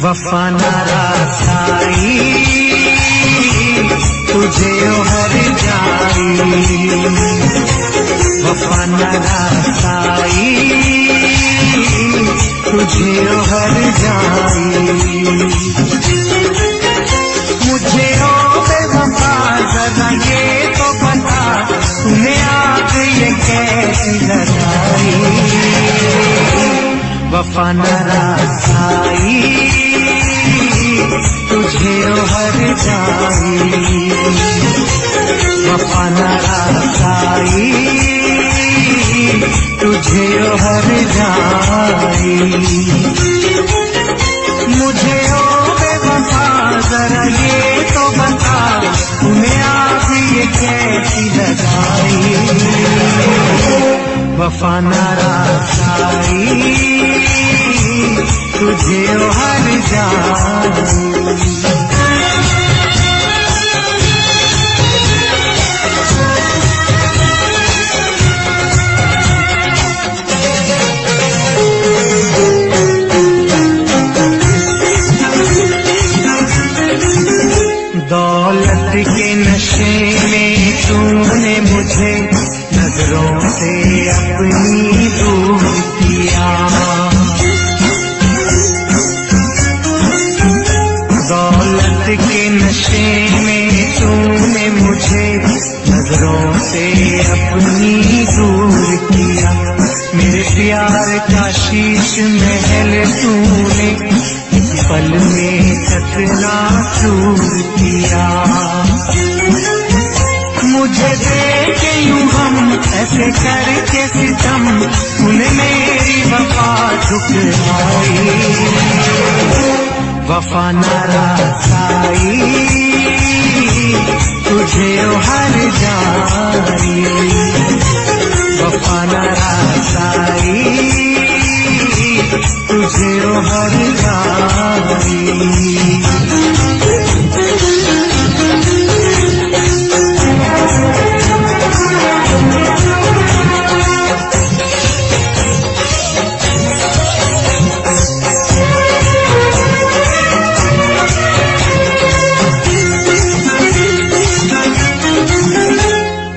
वफा ना रासाई तुझे हर जाई, वफा ना रासाई तुझे हर जाई। मुझे ओ बेवफा जरा ये तो बता, तूने आग ये कैसी लगाई। वफा न रासाई तुझे हर जाई, वफा न रासाई तुझे हर जाई। मुझे ओ बेवफा जरा ये तो बता, तूने आग ये कैसी लगाई। वफा न रासाई तुझे हर जाई। दौलत के नशे में तूने मुझे नजरों से अपनी दूर किया। दौलत के नशे में तूने मुझे नजरों से अपनी दूर किया। मेरे प्यार का शीश महल तूने इस पल में कितना चूर किया। मुझे देखे यूं हम ऐसे करके सितम, तूने मेरी वफा ठुकराई। वफा न रासाई तुझे हर जाई, वफा न रासाई तुझे हर जाई।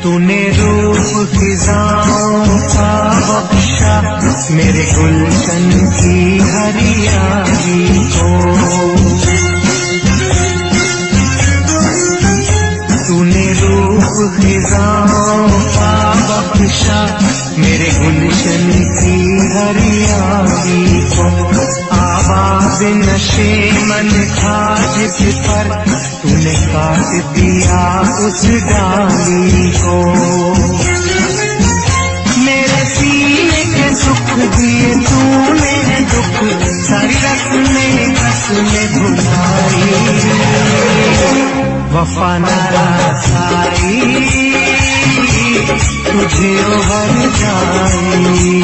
तूने रूप फिजाओं का बख्शा मेरे गुलशन की हरियाली को। तूने रूप फिजाओं का बख्शा मेरे गुलशन की हरियाली को। आवाज नशे मन था जिस पर तूने काट दिया उस डाली को। मेरे सीने के सुख दिए तूने दुख, सारी रस्में कसमें भुलाई। वफा न रासाई तुझे हर जाई,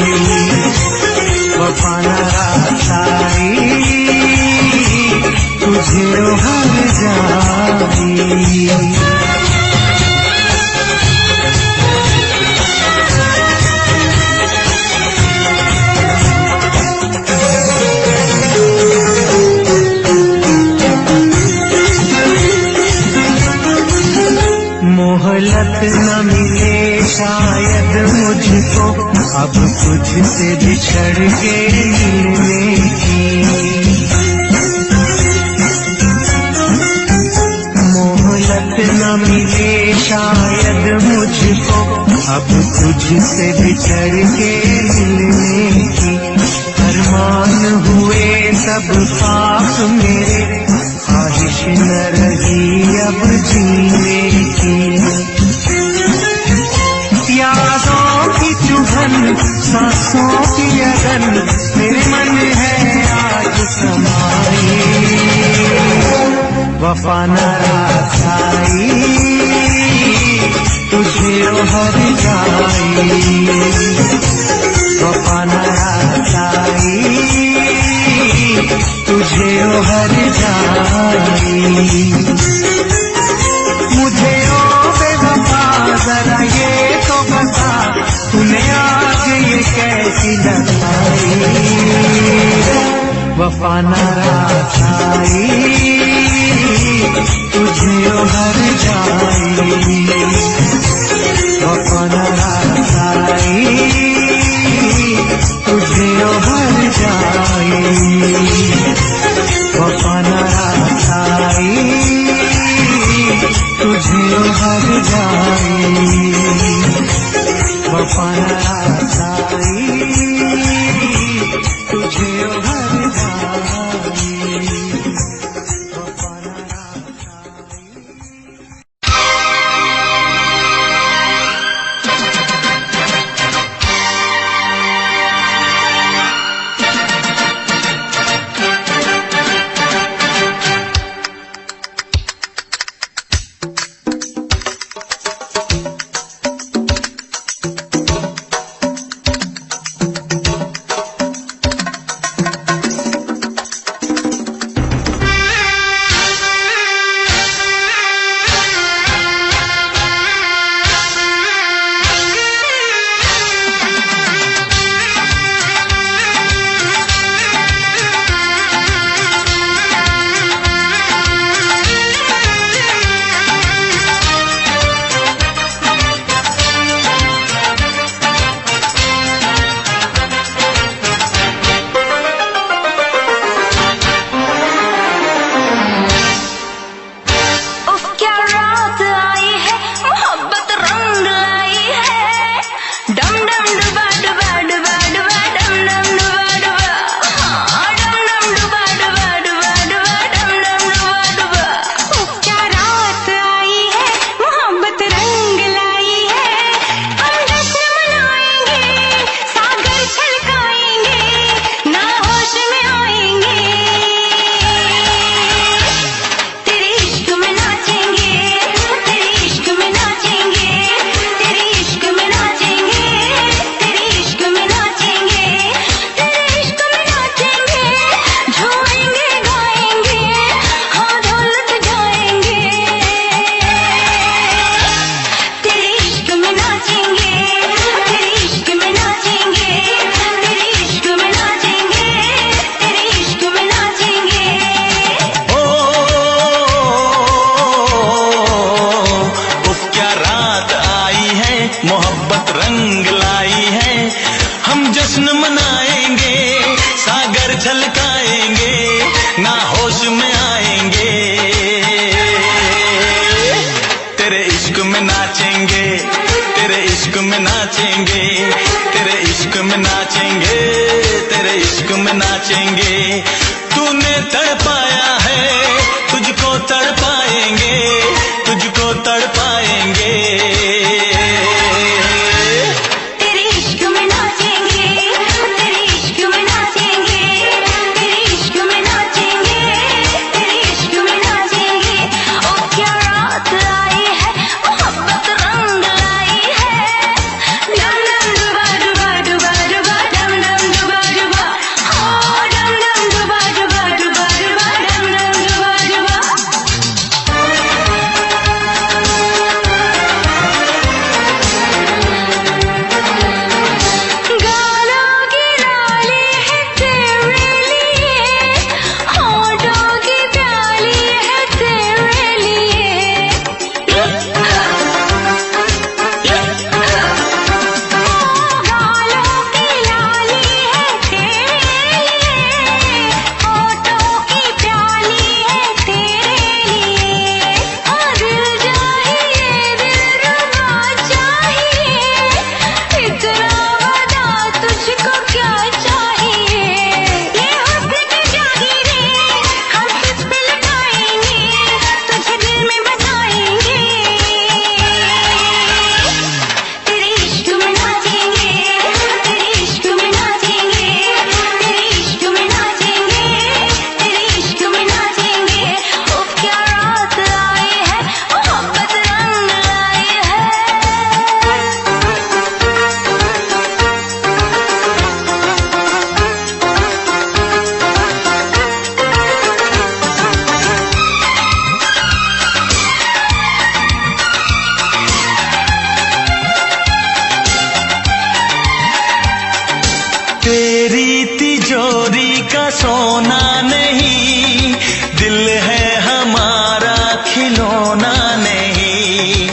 वफा न रासाई तुझे हर जाई। मोहलत न मिले शायद मुझको अब तुझसे बिछड़ के मिलने की। मोहलत न मिले शायद मुझको अब तुझसे बिछड़ के मिलने की। अरमान हुए सब पाप मेरे, ख्वाहिश न रही अब जीने की। यादों की चुभन सांसों की अगन मेरे मन है आज समाई। वफा न रासाई तुझे हर जाई, वफा न रासाई तुझे हर जाई। मुझे ओ बेवफा जरा ये तो बता, तूने आग ये कैसी लगाई। वफा नारासाई तुझे हर जाई, वफा नारासाई तुझे हर जाई, वफा नारासाई तुझे हर जाई, वफा नारासाई तुझे हर जाई, वफा नारासाई। मोहब्बत रंग लाई है, हम जश्न मनाएंगे, सागर छलकाएंगे, ना होश में आएंगे, तेरे इश्क में नाचेंगे, तेरे इश्क में नाचेंगे, तेरे इश्क में नाचेंगे, तेरे इश्क में नाचेंगे। तूने तड़पाया है, तुझको तड़पाएंगे, तुझको तड़पाएंगे। सोना नहीं, दिल है हमारा खिलौना नहीं।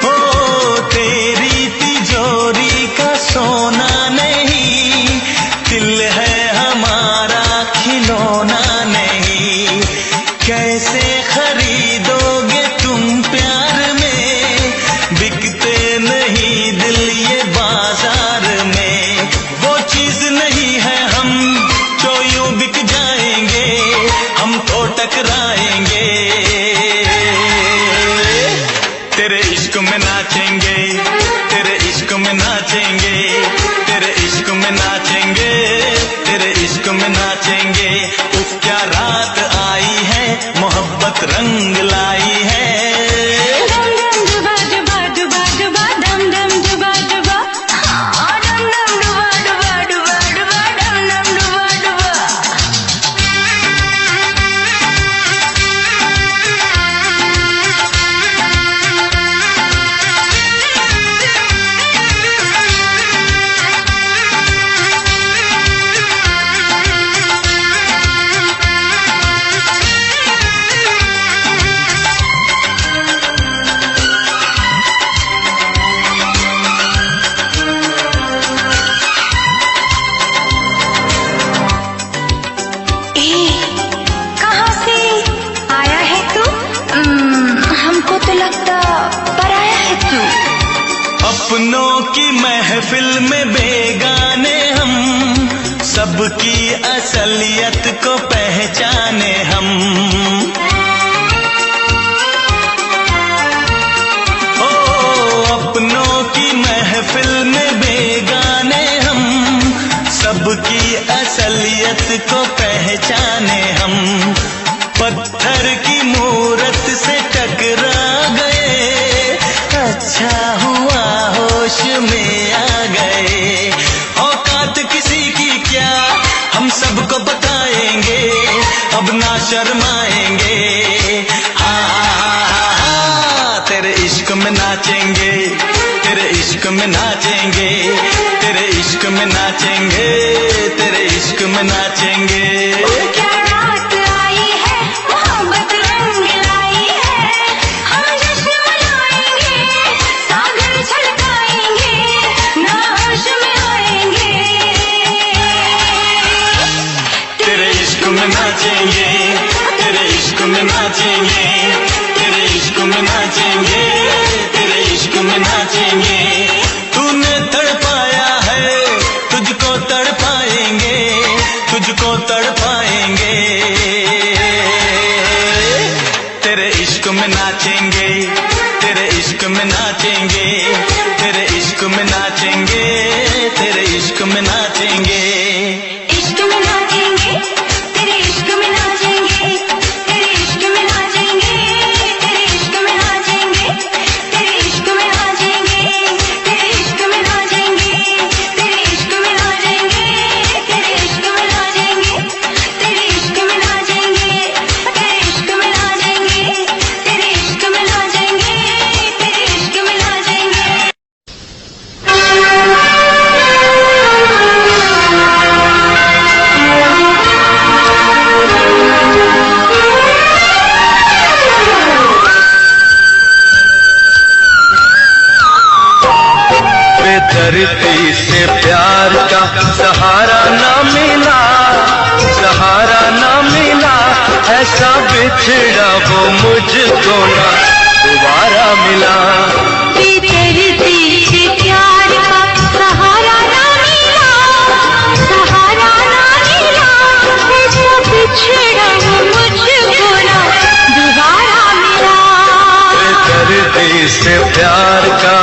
हो तेरी तिजोरी का सोना नहीं, दिल है हमारा खिलौना नहीं। कैसे खरीदोगे तुम प्यार में, बिकते नहीं दिल ये बाजार में। वो चीज नहीं है हम जो यूं बिक जाएंगे, हम तो टकराएंगे। तेरे इश्क में नाचेंगे, तेरे इश्क में नाचेंगे, तेरे इश्क में नाचेंगे, तेरे इश्क में नाचेंगे। उफ क्या रात आई है, मोहब्बत रंग लाई है। अपनों की महफिल में बेगाने हम, सबकी असलियत को पहचाने हम। ओ अपनों की महफिल में बेगाने हम, सबकी असलियत को पहचाने हम। पत्थर की मूरत से टकरा गए, अच्छा हुआ होश में आ गए। औकात किसी की क्या हम सबको बताएंगे, अब ना शर्माएंगे। हाँ तेरे इश्क में नाचेंगे, तेरे इश्क में नाचेंगे, तेरे इश्क में नाचेंगे, तेरे इश्क में नाचेंगे। नाचेंगे तेरे इश्क में नाचेंगे, तेरे इश्क में नाचेंगे, तेरे इश्क में नाचेंगे। तूने तड़पाया है, तुझको तड़पाएंगे, तुझको तड़पाएंगे। तेरे इश्क में नाचेंगे, तेरे इश्क में नाचेंगे, तेरे इश्क में नाचेंगे, तेरे इश्क में नाचेंगे। धरती से प्यार का सहारा न मिला, सहारा न मिला। ऐसा बिछड़ा वो मुझको ना दोबारा मिला। धरती से प्यार का सहारा न मिला, सहारा न मिला। ऐसा बिछड़ा वो मुझको ना दोबारा मिला। धरती से प्यार का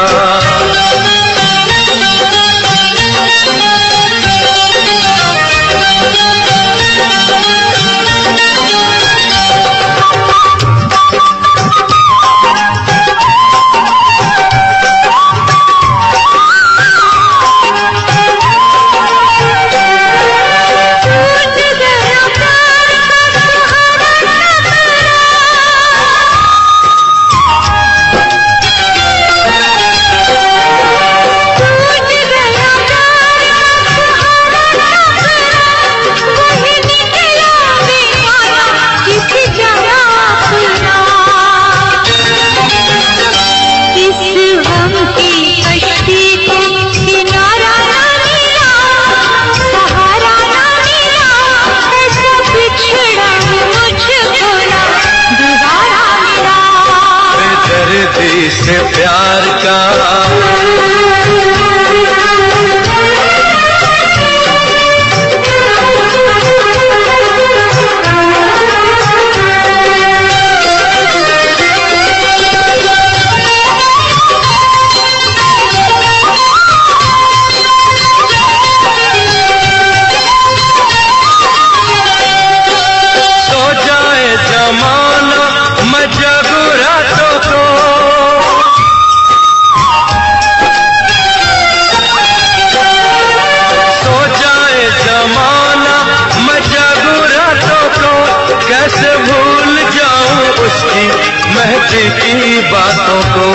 महजी की बातों को।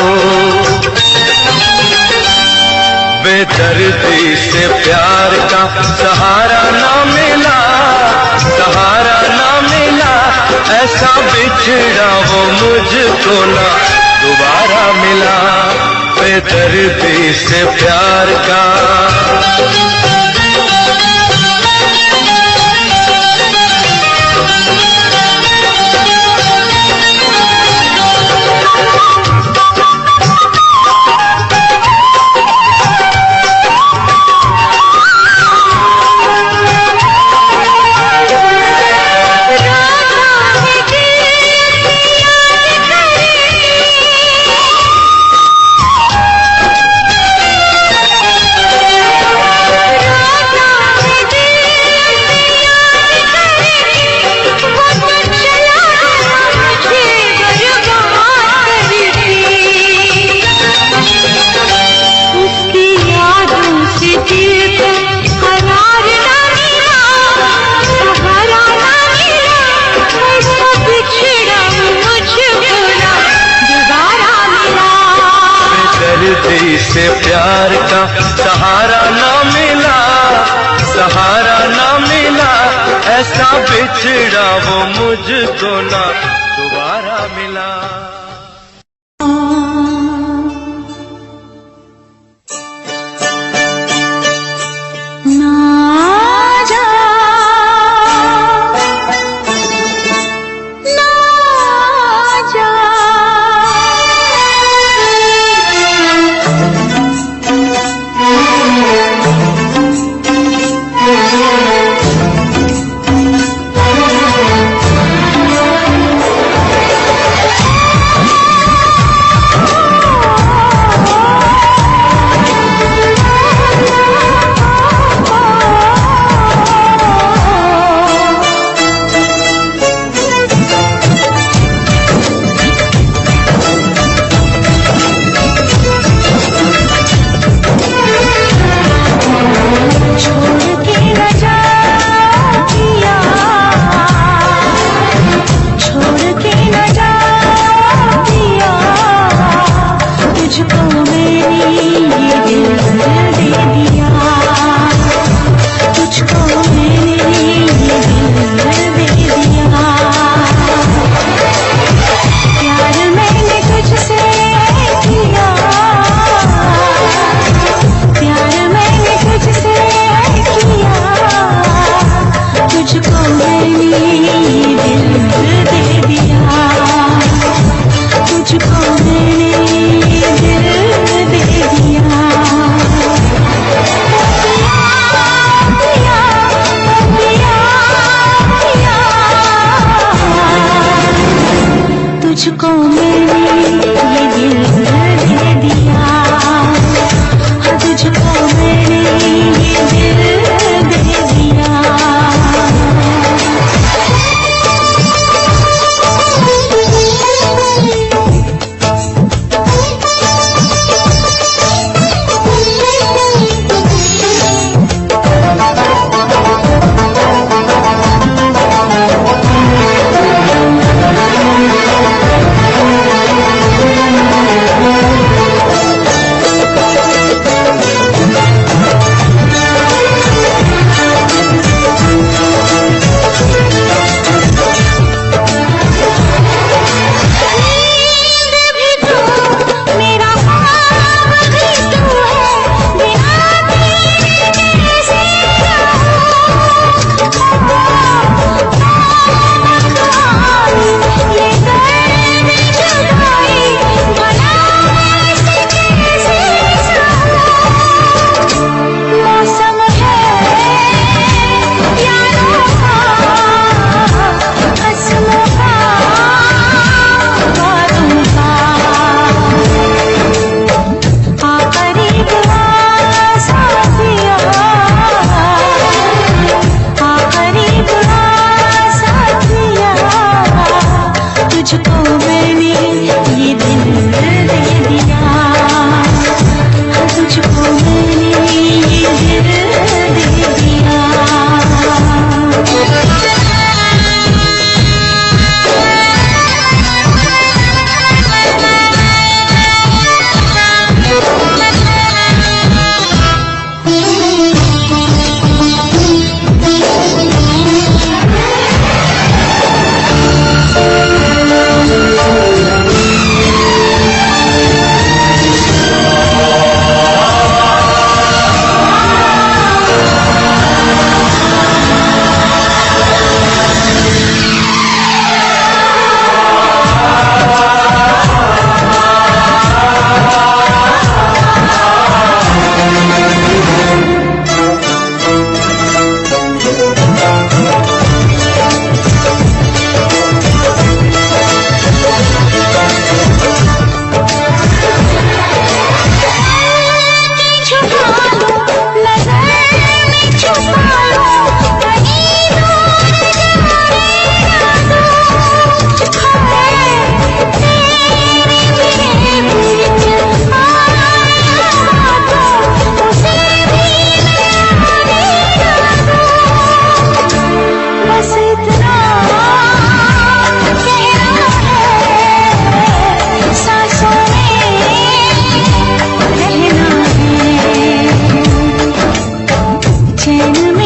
बेदर्दी से प्यार का सहारा ना मिला, सहारा ना मिला, ऐसा बिछड़ा वो मुझको ना दोबारा मिला। बेदर्दी से प्यार का से प्यार का सहारा ना मिला, सहारा ना मिला, ऐसा बिछड़ा वो मुझको ना दोबारा मिला।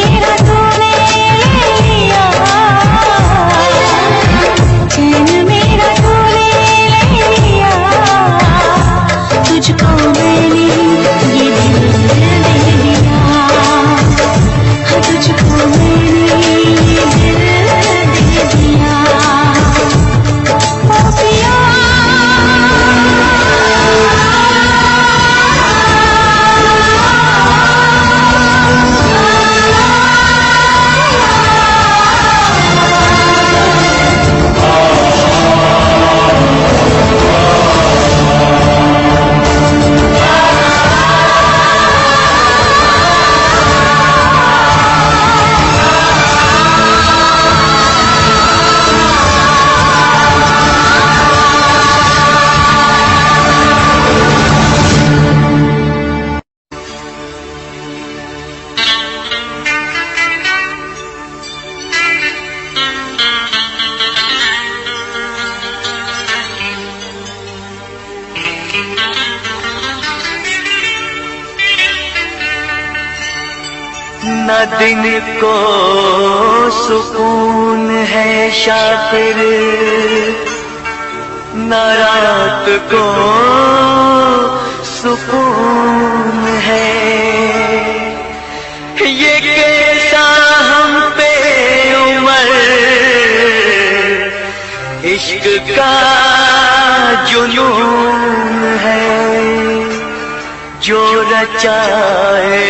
मेरा तूने ले लिया, चैन मेरा तूने ले लिया, तुझको मैंने ये दिल दे दिया, तुझको मैंने ये दिल दे दिया। ओ पिया न दिन को सुकून है शातिर, न रात को सुकून है, ये कैसा हम पे उम्र इश्क का जुनून है, जो रचाए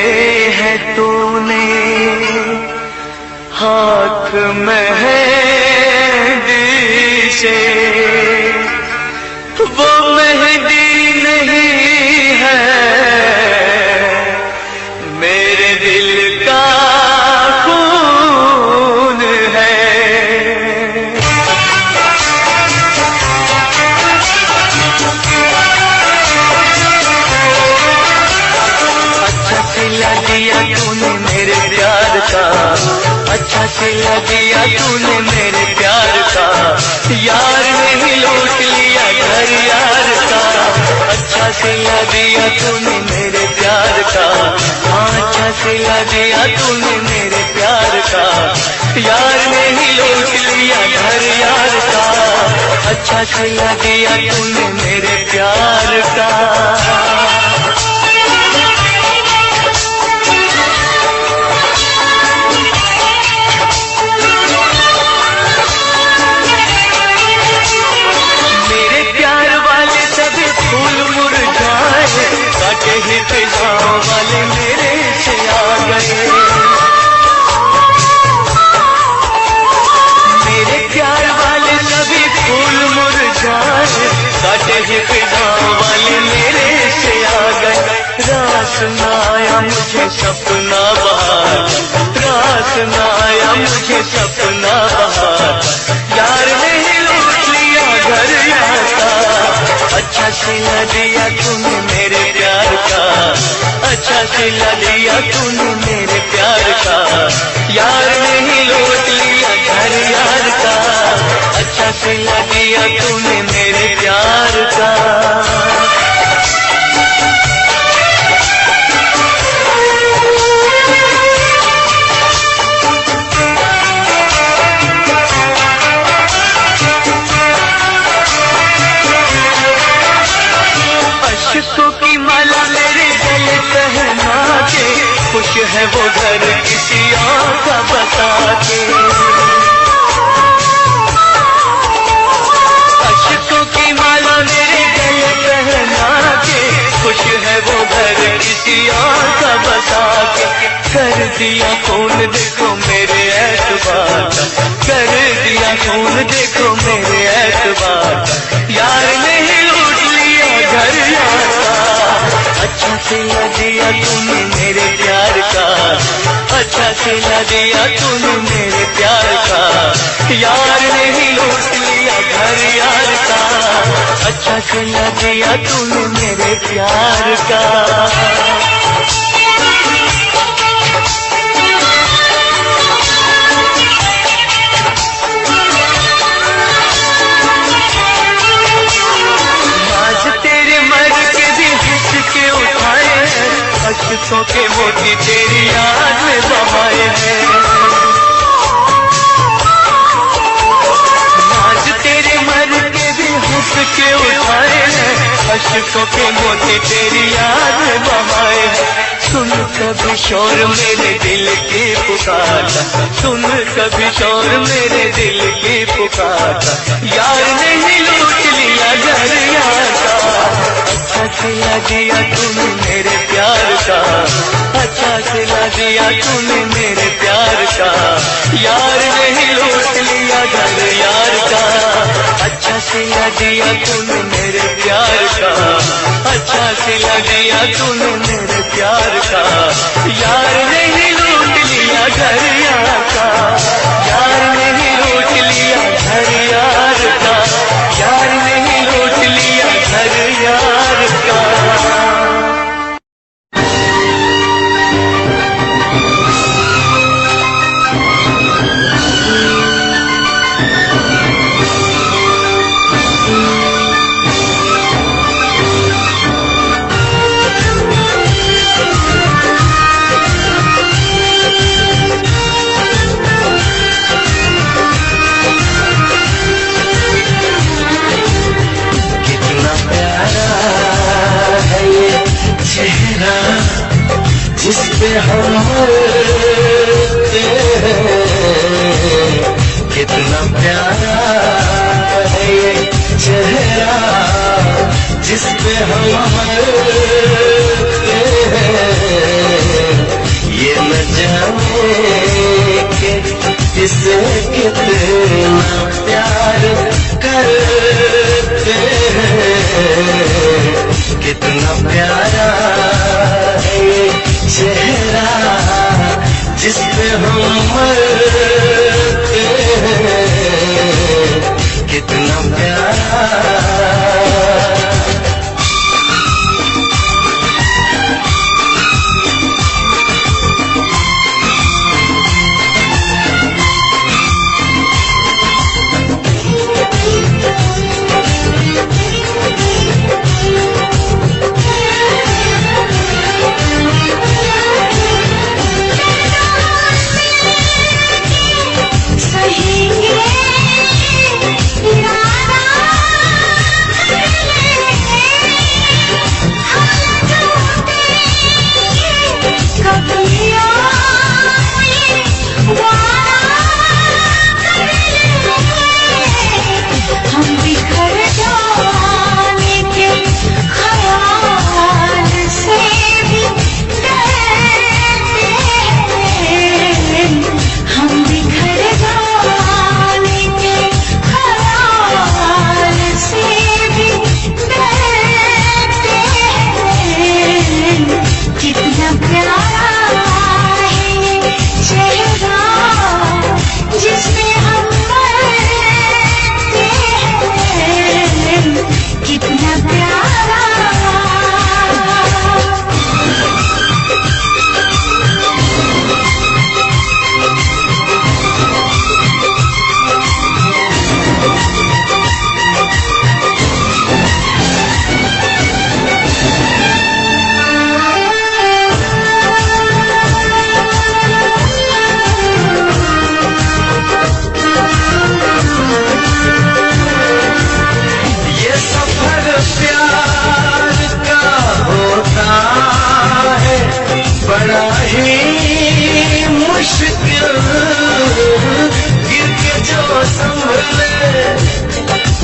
है तूने हाथ मेहंदी से, वो मेहंदी नहीं है मेरे दिल का खून है। अच्छा सिला दिया तूने मेरे प्यार का, अच्छा सिला दिया तूने मेरे प्यार का, यार ने लूट लिया घर यार का। अच्छा सिला दिया तूने मेरे प्यार का, हाँ अच्छा सिला दिया तूने मेरे प्यार का, यार ने लूट लिया घर यार का। अच्छा सिला दिया तूने मेरे प्यार का। काटे ही फिजाओं वाले मेरे से आ गए, मेरे प्यार वाले सभी फूल मुरझाए, काटे ही फिजाओं वाले मेरे से आ गए। रास न आया मुझे सपना बहार, रास न आया मुझे सपना बहार, यार ने ही लूट लिया घर यार का। अच्छा सिला दिया तूने मेरे प्यार का, अच्छा सिला दिया तूने मेरे प्यार का, यार ने ही लूट लिया घर यार का। अच्छा सिला दिया तूने मेरे प्यार का। अशकों की माला मेरे गले पहना के, खुश है वो घर किसी और का बता के। अशकों की माला मेरे गले पहना के, खुश है वो घर किसी और का बता के। कर दिया खून देखो मेरे ऐतबार का, कर दिया खून देखो मेरे ऐतबार का, यार ने ही लूट लिया घर यार का। अच्छा सिला दिया तूने मेरे प्यार का, अच्छा सिला दिया तूने मेरे प्यार का, यार ने ही लूट लिया घर यार का। अच्छा सिला दिया तूने मेरे प्यार का। अशकों के मोती तेरी याद में बहाए हैं, अशकों के मोती तेरी याद बहाए हैं। सुन कभी शोर मेरे दिल की पुकारता, सुन कभी शोर मेरे दिल की पुकारता, यार ने ही लूट लिया घर यार का। अच्छा सिला दिया तूने मेरे प्यार का, अच्छा सिला दिया तूने मेरे प्यार का, यार ने ही लूट लिया घर यार का। अच्छा सिला दिया तूने मेरे प्यार का, अच्छा सिला दिया तूने मेरे प्यार का, यार ने ही लूट लिया घर यार का, यार ने ही लूट लिया घर यार का, यार ने ही लूट लिया घर यार का। जिस पे हम मरते हैं, कितना प्यारा है ये चेहरा जिस पे हम मरते हैं। ये न जाने कि इसे कितना प्यार करते हैं, कितना प्यारा है ये चेहरा जिस पे हम मरते हैं, कितना प्यारा।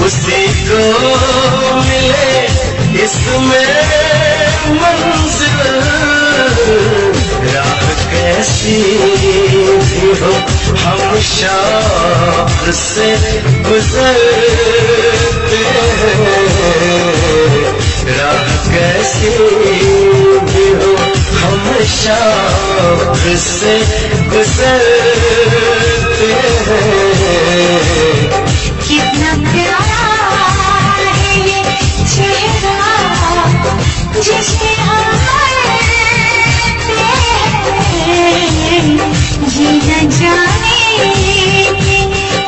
उसी को मिले इसमें मंजिल, राह कैसी भी हो हम शौक से गुजरते हैं, राह कैसी भी हो हम शौक से गुजरते हैं। कितना प्यारा है ये चेहरा जिसपे हम मरते हैं, जी न जाने कि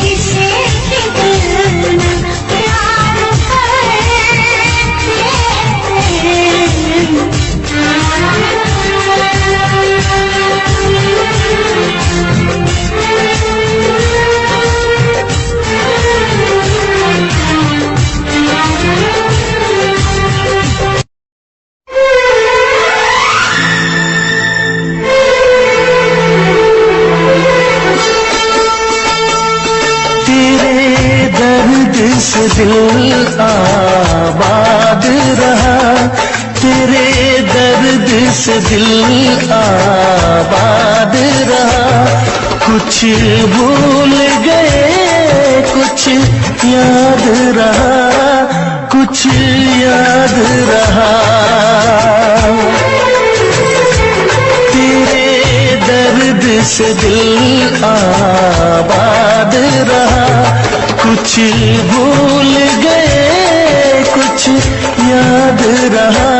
किसे कितना प्यार करते हैं। से दिल आबाद रहा, तेरे दर्द से दिल आबाद रहा। कुछ भूल गए कुछ याद रहा, कुछ याद रहा। तेरे दर्द से दिल आबाद रहा, कुछ भूल गए कुछ याद रहा,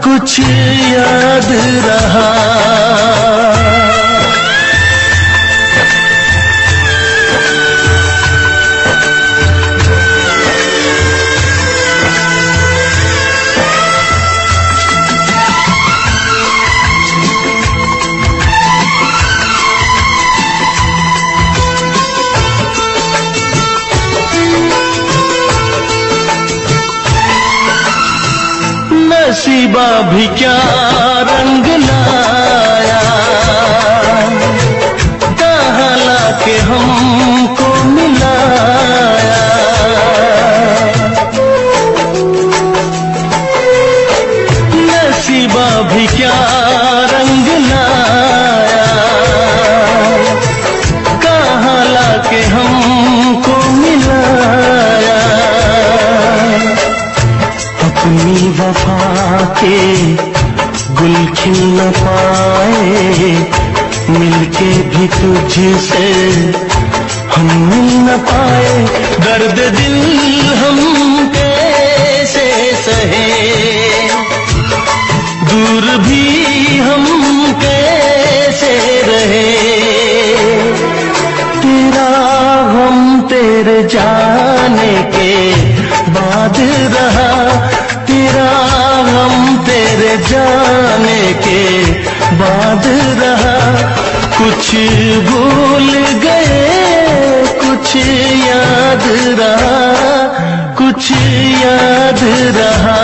कुछ याद रहा। नसीबा भी क्या रंग लाया, कहाँ लाके हमको मिलाया। नसीबा भी क्या रंग लाया, कहाँ लाके हमको मिलाया। अपनी वफा के गुल खिल न पाए, मिलके भी तुझसे हम मिल न पाए। दर्द दिल हम कैसे सहे, दूर भी हम कैसे रहे। तेरा हम तेरे जाने के बाद रहा, तेरा हम तेरे जाने के बाद रहा। कुछ भूल गए कुछ याद रहा, कुछ याद रहा।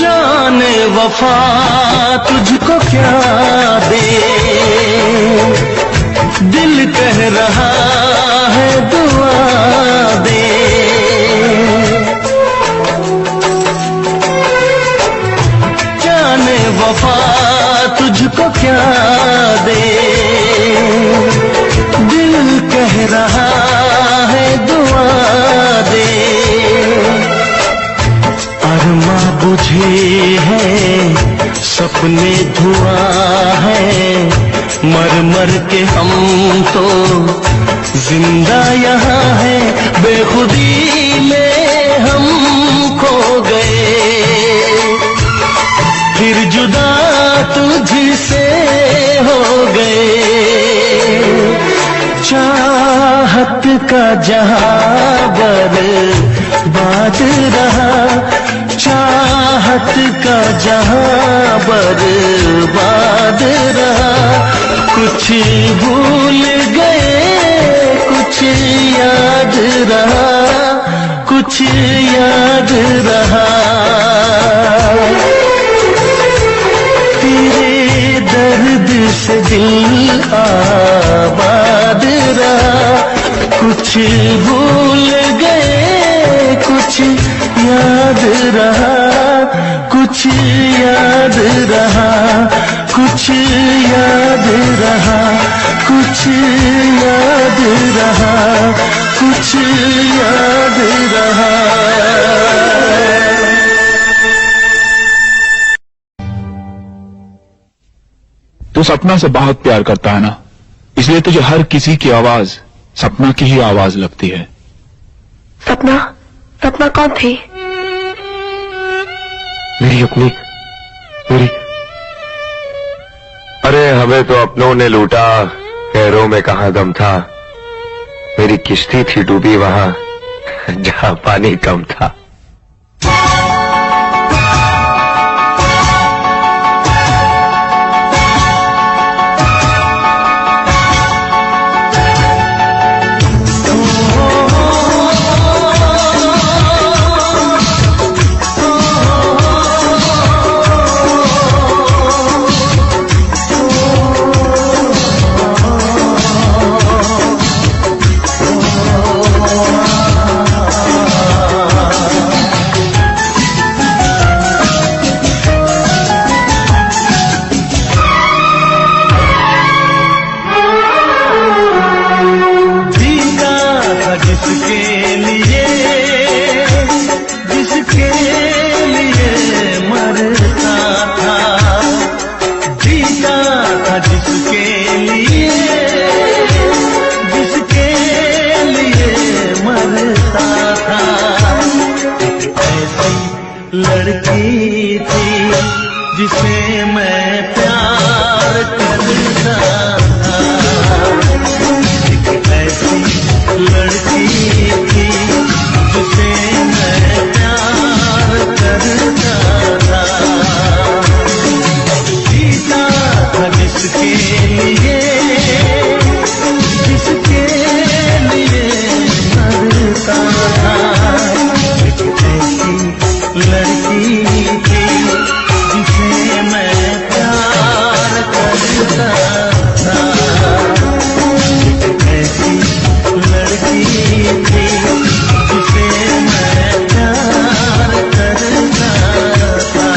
जाने वफा तुझको क्या दे, दिल कह रहा है दुआ दे। जाने वफा तुझको क्या दे, दिल कह रहा है दुआ दे। अरमा बुझे हैं सपने धुआं है, मर मर के हम तो जिंदा यहाँ है। बेखुदी में हम खो गए, फिर जुदा तुझसे हो गए। चाहत का जहां बर्बाद रहा, चाहत का जहां बर्बाद रहा। कुछ भूल गए कुछ याद रहा, कुछ याद रहा। तेरे दर्द से दिल आबाद रहा, कुछ भूल गए कुछ याद रहा, कुछ याद रहा, कुछ याद रहा, कुछ याद रहा, कुछ याद रहा। तू सपना से बहुत प्यार करता है ना, इसलिए तुझे हर किसी की आवाज सपना की ही आवाज लगती है। सपना सपना कौन थी? मेरी अपनी मेरी। अरे हमें तो अपनों ने लूटा, खैरों में कहाँ दम था। मेरी किश्ती थी डूबी वहां जहां पानी कम था। लड़की थी जिसे मैं प्यार करता था, एक ऐसी लड़की थी जिसे मैं प्यार करता था। जीता था जिसके लिए मरता था, एक ऐसी लड़की थी जिसे मैं प्यार करता था, एक ऐसी लड़की थी जिसे मैं प्यार करता था।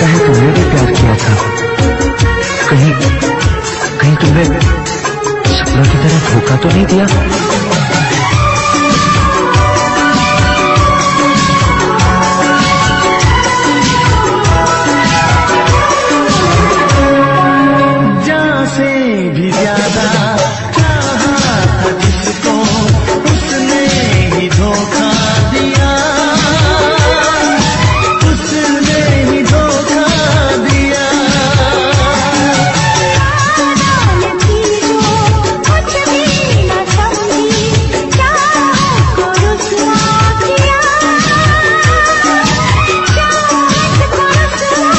लगता है तुमने भी प्यार किया था। कहीं तुमने सपना की तरह धोखा तो नहीं दिया? जान से भी ज्यादा चाहा था जिसको, उसने ही धोखा दिया, उसने ही धोखा दिया। कुछ भी न समझी, चाहत को रुसवा किया, चाहत को रुसवा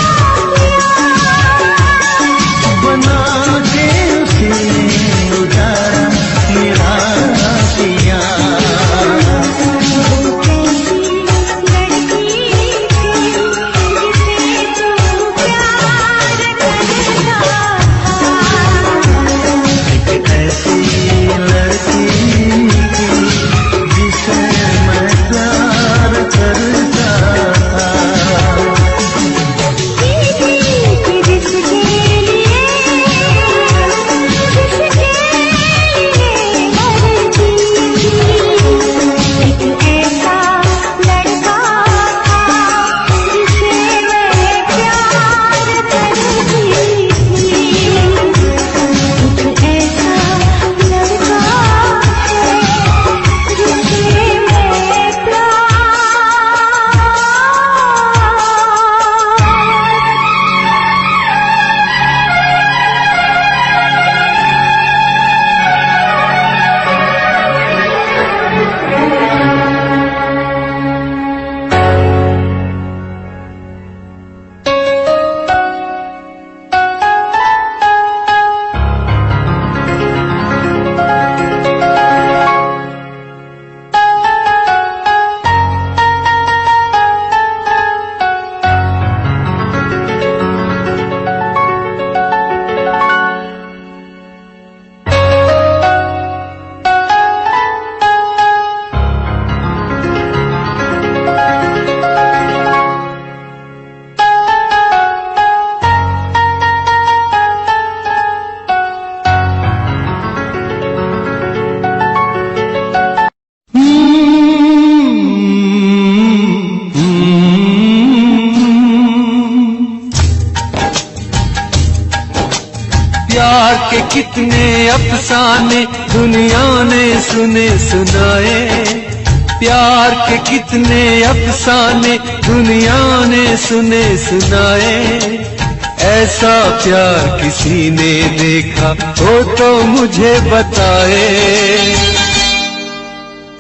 किया। बना के उसने उजाड़ा मेरा पिया। वो कैसी लड़की थी जिसे तू प्यार करता था। एक ऐसी लड़की थी जिसे मैं प्यार करता था। प्यार के कितने अफसाने दुनिया ने सुने सुनाए, प्यार के कितने अफसाने दुनिया ने सुने सुनाए। ऐसा प्यार किसी ने देखा हो तो मुझे बताए।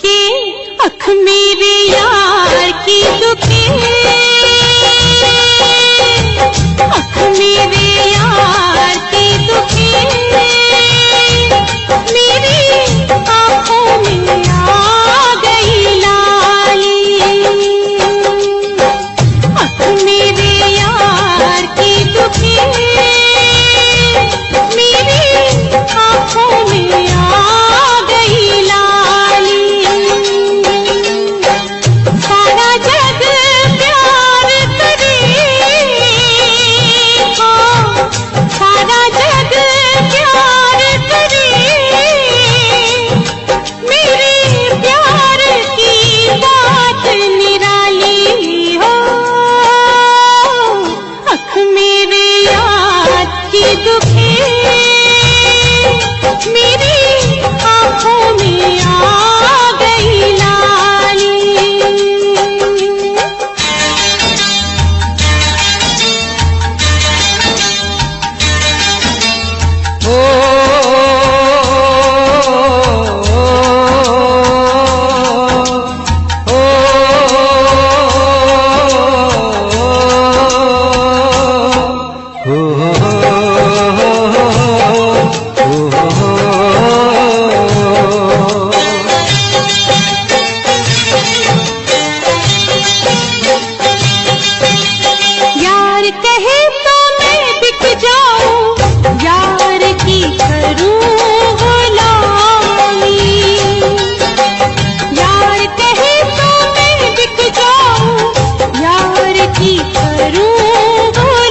कि अख मेरे यार की दुखी, अख मेरे यार की दुखी, मेरी आंखों में आ गई लाली। अख मेरे यार की दुखी, मेरी आंखों में आ गई लाली। सारा जग प्यार करे, हाँ, सारा जग प्यार करे, मेरे प्यार की बात निराली हो। अख मेरे यार की दुखी, मेरी आंखों में आ गई लाली। ओ यार कहे तो मैं बिक जाऊं, यार की करूं गुलामी। यार कहे तो मैं बिक जाऊं, यार की करूं गुलामी।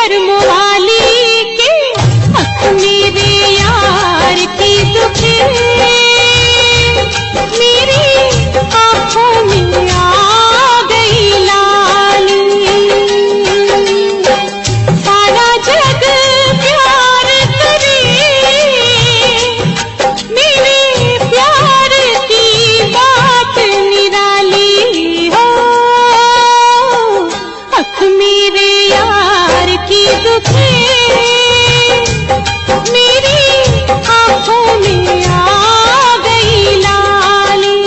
कर्म वाली के अख मेरे यार की दुखे मेरी आंखों में आ गई लाली सारा जग प्यार करे मेरे प्यार की बात निराली हो अख मेरे यार की दुखे मेरी आंखों में आ गई लाली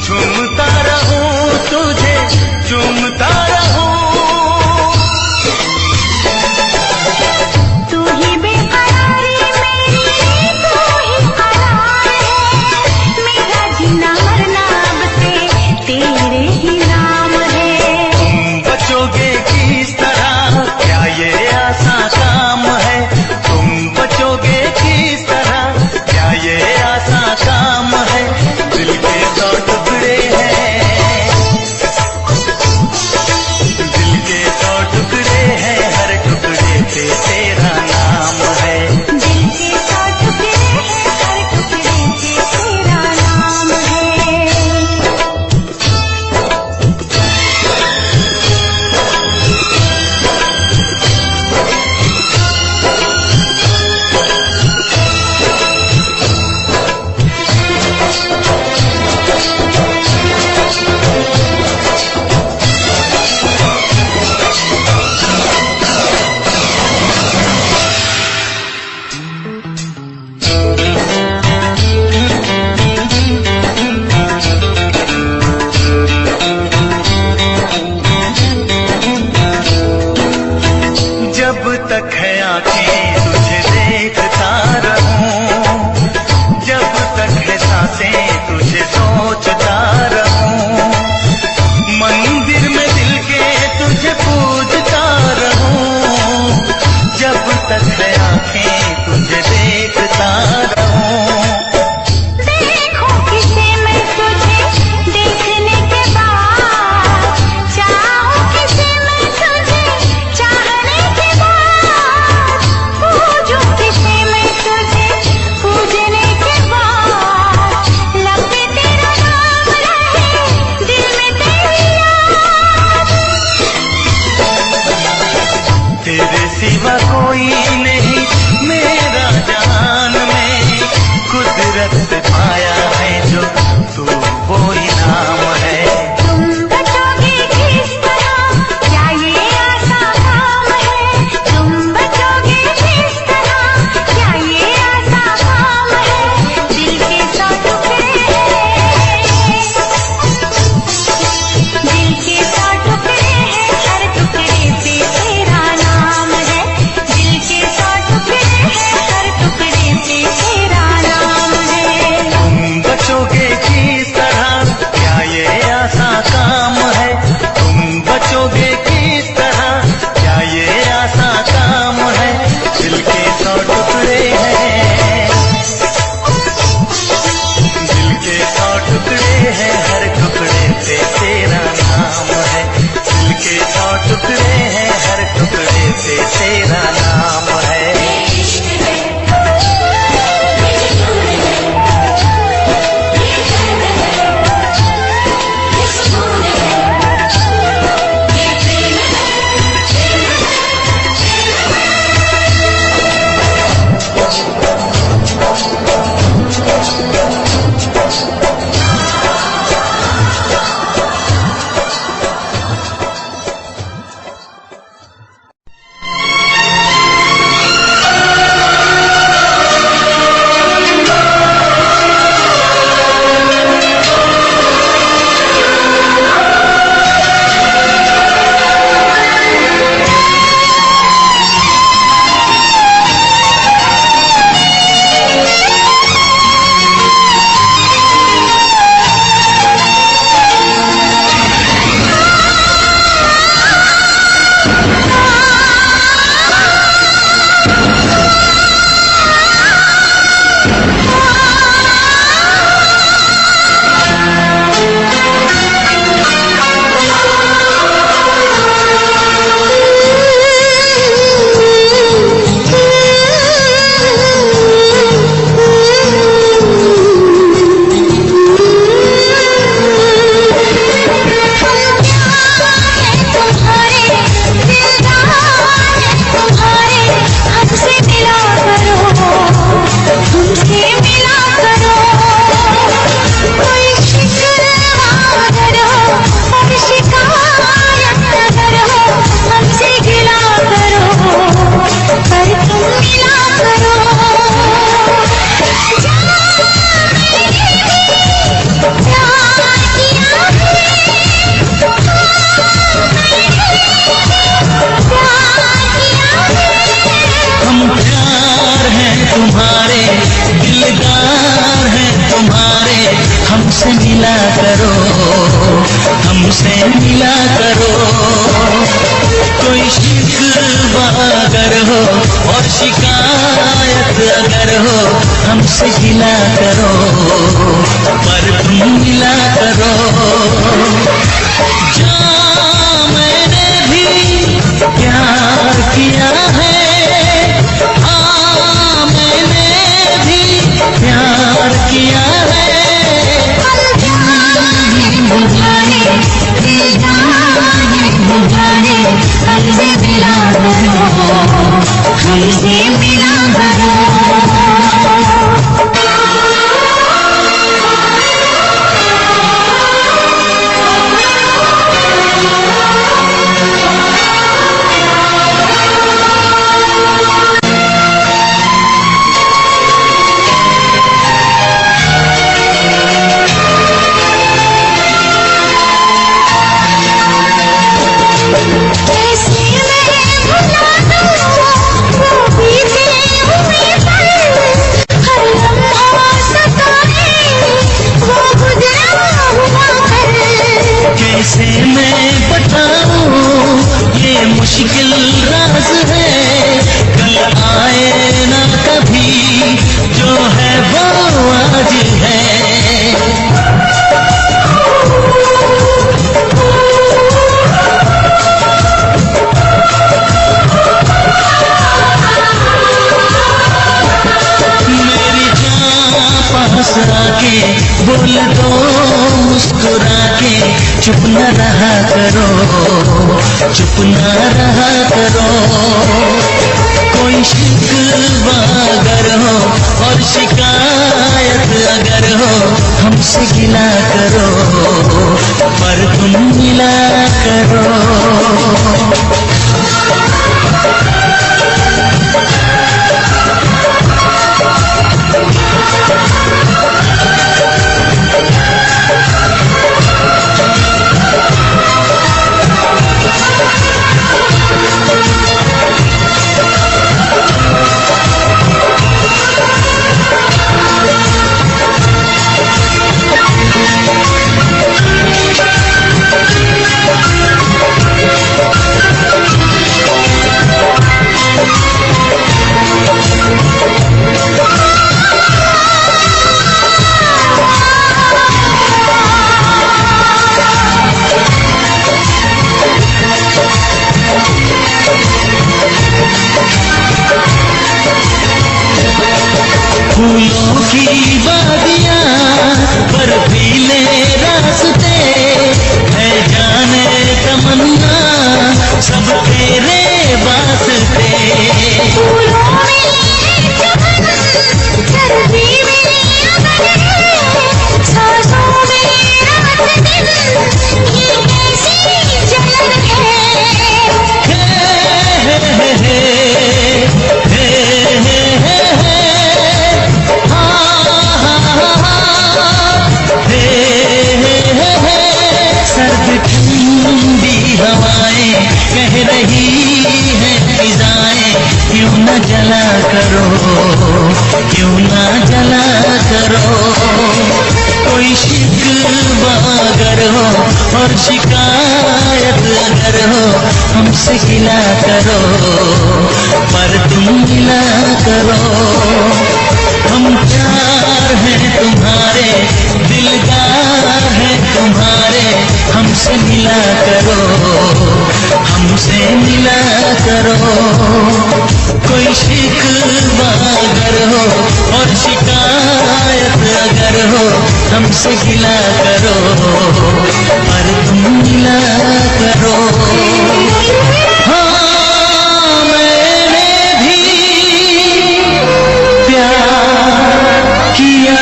झूमता रहूं तुझे झूमता रहूं। तू ही बेकरारी मेरी, तू ही करार है, मेरा जीना मरना अब से तेरे ही नाम है। तुम बचोगे किस तरह, क्या ये आसान काम है? तुम बचोगे किस तरह, क्या ये आसान काम है? गिला करो, हमसे मिला करो। कोई शिकवा अगर हो और शिकायत अगर हो, हमसे गिला करो, पर तुम मिला करो। जहाँ मैंने भी प्यार किया है, हाँ मैंने भी प्यार किया है। हमसे मिला कैसे मैं बताऊं, ये मुश्किल राज है। कल आए ना कभी, जो है वो आज है। मेरी जान पास आके बोल दो मुस्कुरा के, चुप न रहा करो, चुप न रहा करो। कोई शिकवा अगर हो और शिकायत अगर हो, हमसे गिला करो, पर तुम मिला करो। फूलों की वादियाँ बर्फीले रास्ते, है जाने तमन्ना सब तेरे वास्ते। हवाएं कह रही है फिजाएं, क्यों न जला करो, क्यों न जला करो। कोई शिकवा अगर हो और शिकायत अगर हो, हमसे गिला करो, पर तुम मिला करो। हम प्यार हैं तुम्हारे, दिलदार हैं तुम्हारे, हमसे मिला करो, हमसे मिला करो। कोई शिकवा अगर हो और शिकायत अगर हो, हमसे गिला करो, पर तुम मिला करो। हाँ मैंने भी प्यार किया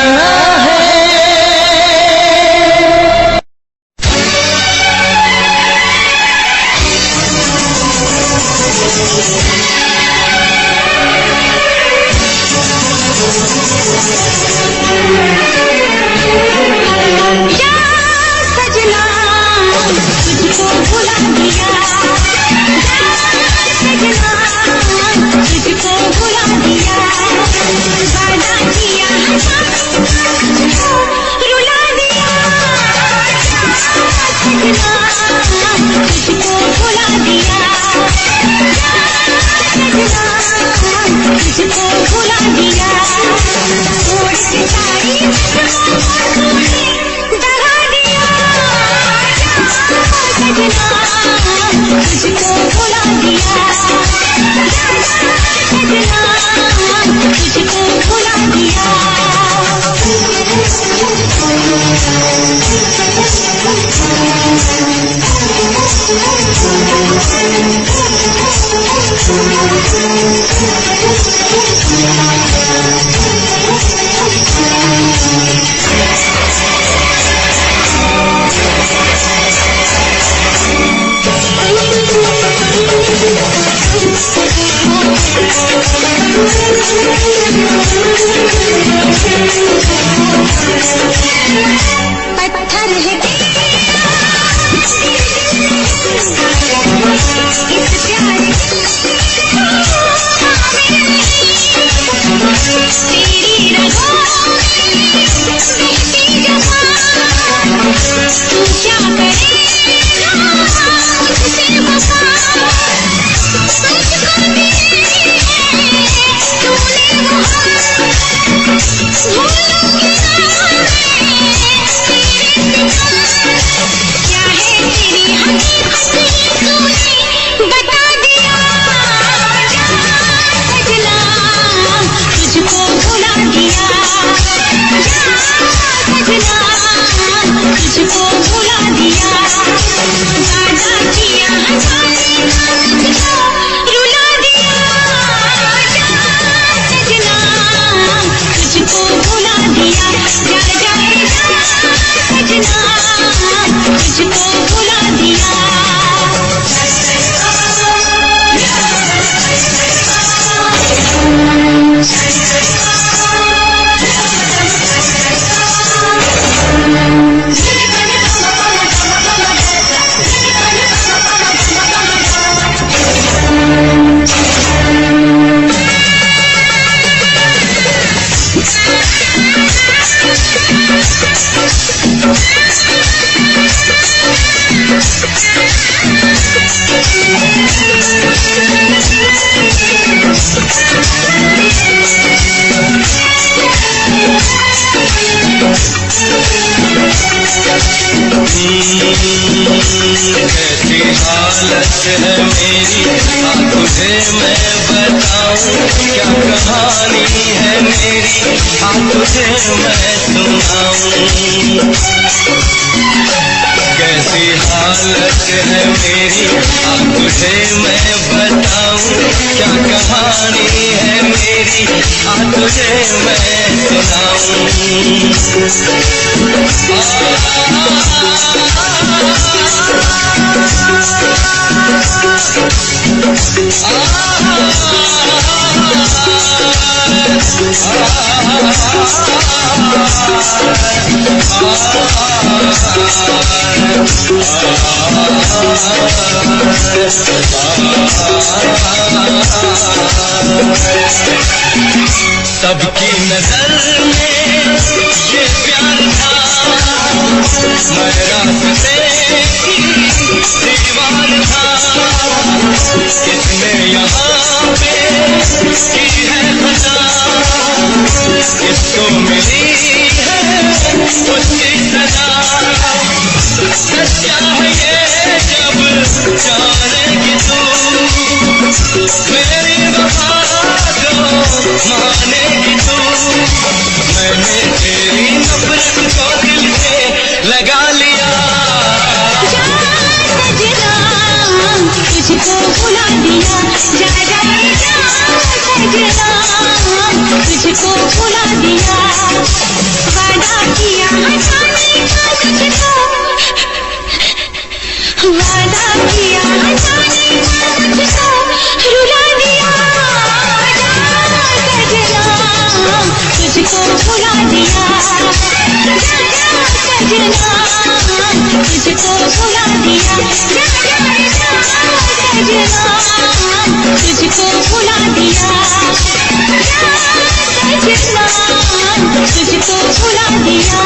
है। या सजना पत्थर है कैसी हालत है मेरी तुझे मैं बताऊं, क्या कहानी है मेरी तुझे मैं सुनाऊं। कैसी हालत है मेरी तुझे मैं बताऊं, क्या कहानी है मेरी तुझे मैं सुनाऊं। सबकी नजर में ये प्यार था, मैं रास्ते की दीवार था। किसने यहाँ पे की है खता, किसको मिली है उसकी सजा। सच्चा है ये जब जानेगी तू, मेरी वफा को मानेगी तू। मैंने तेरी नफरत को दिल से लगा लिया। तुझको भुला दिया, जा जा सजना, तुझको भुला दिया। वादा किया जाने का तुझको, वादा किया जाने का तुझको रुला दिया। सजना तुझको भुला दिया, सजना तुझको भुला दिया। तुझको भुला दिया, सजना तुझको भुला दिया।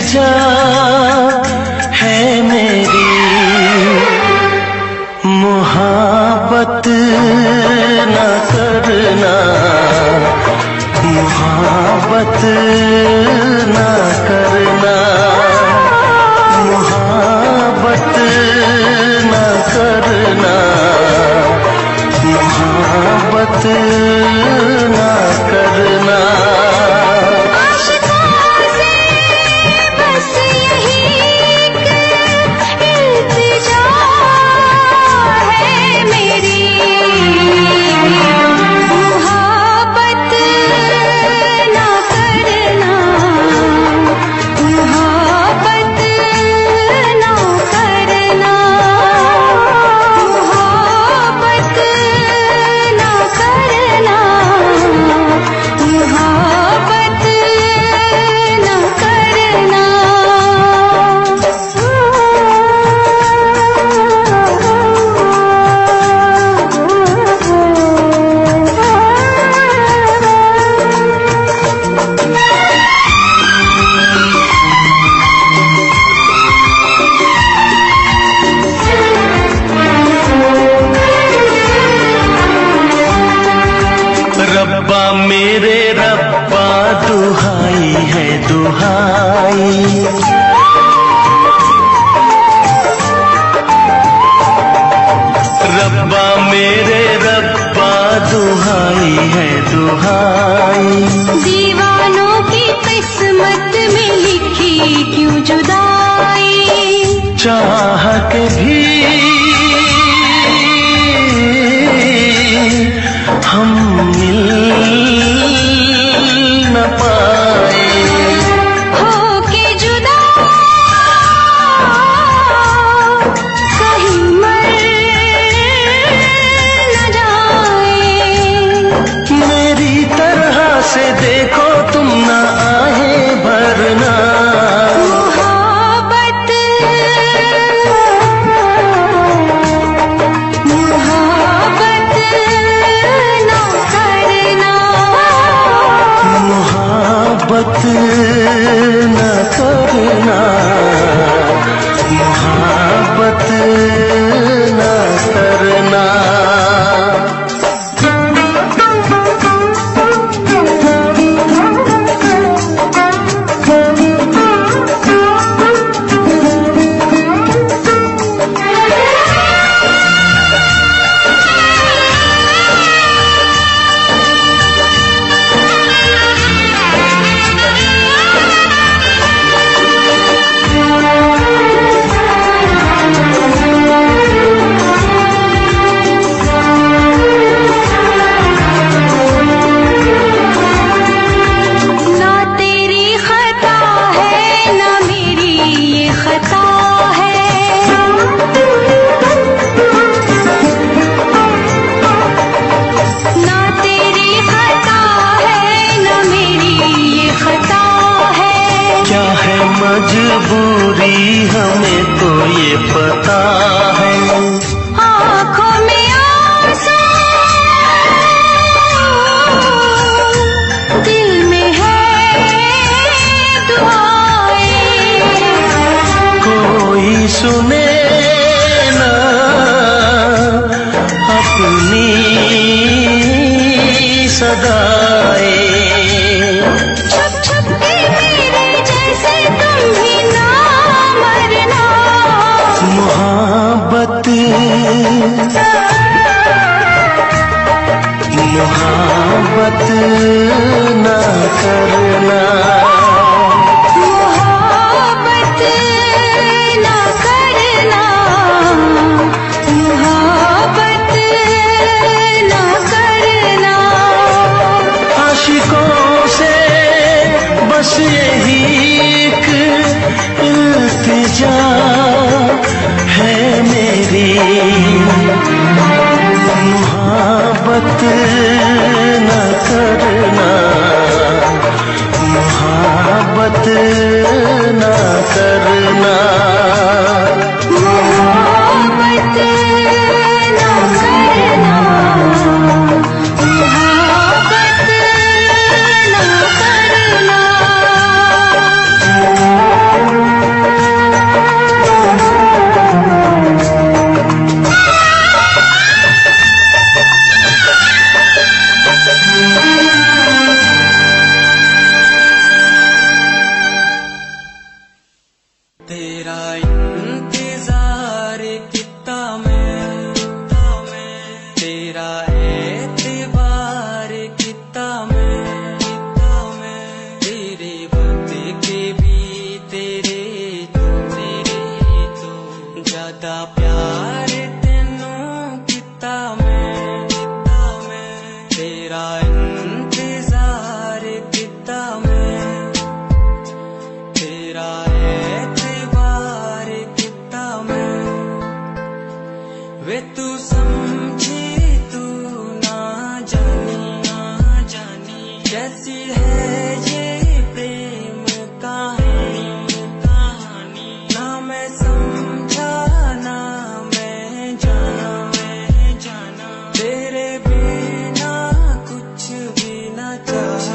इल्तिजा है मेरी, मुहाबत न करना, मुहाबत न करना, मुहाबत न करना, मुहाबत न करना। रब्बा मेरे रब्बा दुहाई है दुहाई, रब्बा मेरे रब्बा दुहाई है दुहाई। दीवानों की किस्मत में लिखी क्यों जुदाई, चाह के भी हम मिल न पाए, हो के जुदा कहीं मर न जाए। मेरी तरह से देखो तुम न आए भरना, मुहाबत मुहाबत न करना, मुहाबत न करना, मुहाबत न करना। ना तेरी खता है ना मेरी ये खता है, ना तेरी खता है ना मेरी ये खता है। क्या है मजबूरी हमें तो ये पता है, आँखों में आंसू दिल में है दुआएं, कोई सुने ना अपनी सदाएं। छुप छुप के मेरे जैसे तुम भी ना मरना, मुहाबत मुहाबत न करना, मुहाबत न करना, मुहाबत न करना। आशिकों से बस यही एक इल्तिजा है मेरी, मुहाबत न करना, मुहाबत न करना। मुहाबत न करना, मुहाबत न करना। तेरा इंतजार कितना मैं, तेरा एतबार कितना मैं, तेरे वक्त के भी तेरे तो ज्यादा प्यार तेनू कितना मैं, तेरा इंतजार कितना मैं, तेरा एतबार कितना मैं। वे तू समझे तू ना जानी कैसी है ये प्रेम कहानी, ना मैं समझा ना मैं जाना, तेरे बिना कुछ भी ना चाह,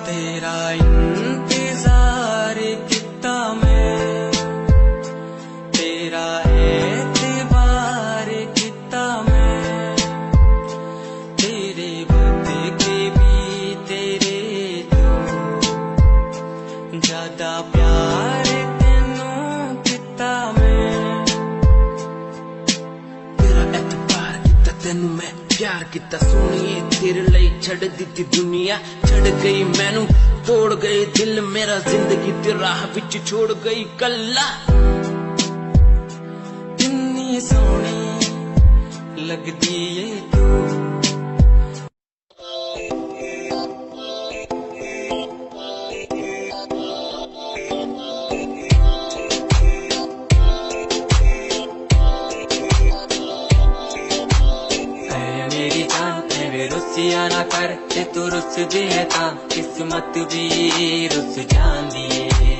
तेरा इंतजार कितना मैं, तेरा एतबार कितना मैं, तेरे वक्त के भी तेरे तो ज्यादा प्यार तेनू कितना मैं। तेरा एतबार किता तेनू मैं प्यार किता सोनिए, तेरे लिए छड़ दी दुनिया, छड़ गई मैनू तोड़ गई दिल मेरा, जिंदगी तेरी राह विच छोड़ गई कल्ला। कितनी सोहनी लगदी है तू, मेरी जान तेरे रुसिया ना कर, ते तू रुस दिए ता किस्मत भी रुस जांदी है।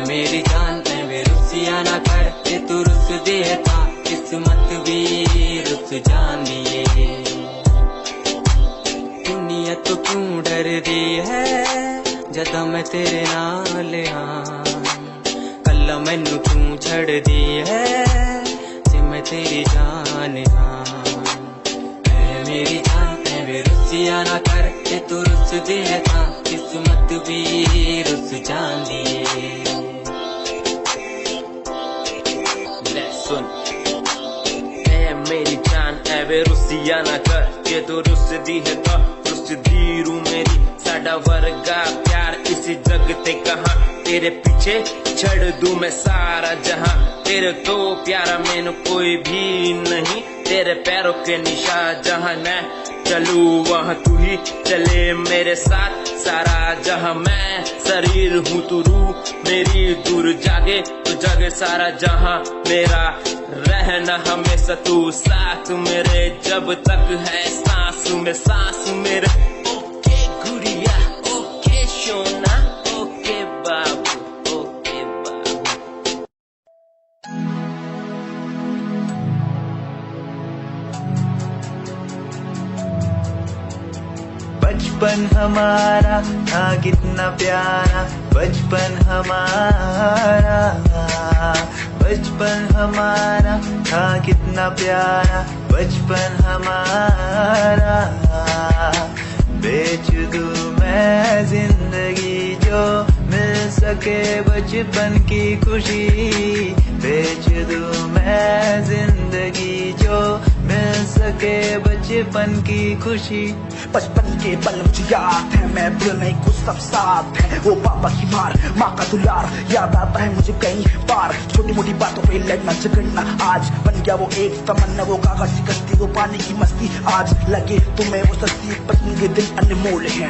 मेरी जान तेरे रुसिया ना कर, ते तू रुस दिए ता किस्मत भी रुस जांदी है। दुनिया तो क्यों डर दी है जदा मैं तेरे नाल हाँ, कल्ला मैनू तू छड़ दी है मैं तेरी जान हाँ। मेरी जान तेरे रुसिया ना कर, ते तू रुस दिए ता किस्मत भी रुस जांदी ले सुन ए मेरी जान एवे रुसिया ना कर, के तू रुस दी है तो रुस दी रू मेरी, साडा वर्गा प्यार इस जग ते कहां, तेरे पीछे छड़ दूं मैं सारा जहां, तेरे तो प्यारा मैनू कोई भी नहीं, तेरे पैरों के निशान जहां मैं चलूं वहां तू ही चले मेरे साथ, सारा जहां मैं शरीर हूँ तू रूह मेरी, दूर जागे तो जागे सारा जहां मेरा, रहना हमेशा तू साथ मेरे, जब तक है सांस में सांस मेरे। ओके गुड़िया ओके सोना ओके बाबू ओके बाबू। बचपन हमारा था कितना प्यारा, बचपन हमारा, बचपन हमारा था कितना प्यारा, बचपन हमारा। बेच दूं मैं जिंदगी जो मिल सके बचपन की खुशी, बेच दूं मैं जिंदगी जो मिल सके बचपन की खुशी। बचपन के पल मुझे याद है, मैं भूल नहीं कुछ सब साथ है, वो पापा की मार माँ का दुलार याद आता है मुझे कई बार, छोटी मोटी बातों पे लड़ना झगड़ना आज बन गया वो एक तमन्ना, वो कागज की कश्ती वो पानी की मस्ती, आज लगे तुम्हें वो सस्ती बचपन के दिन अनमोल है,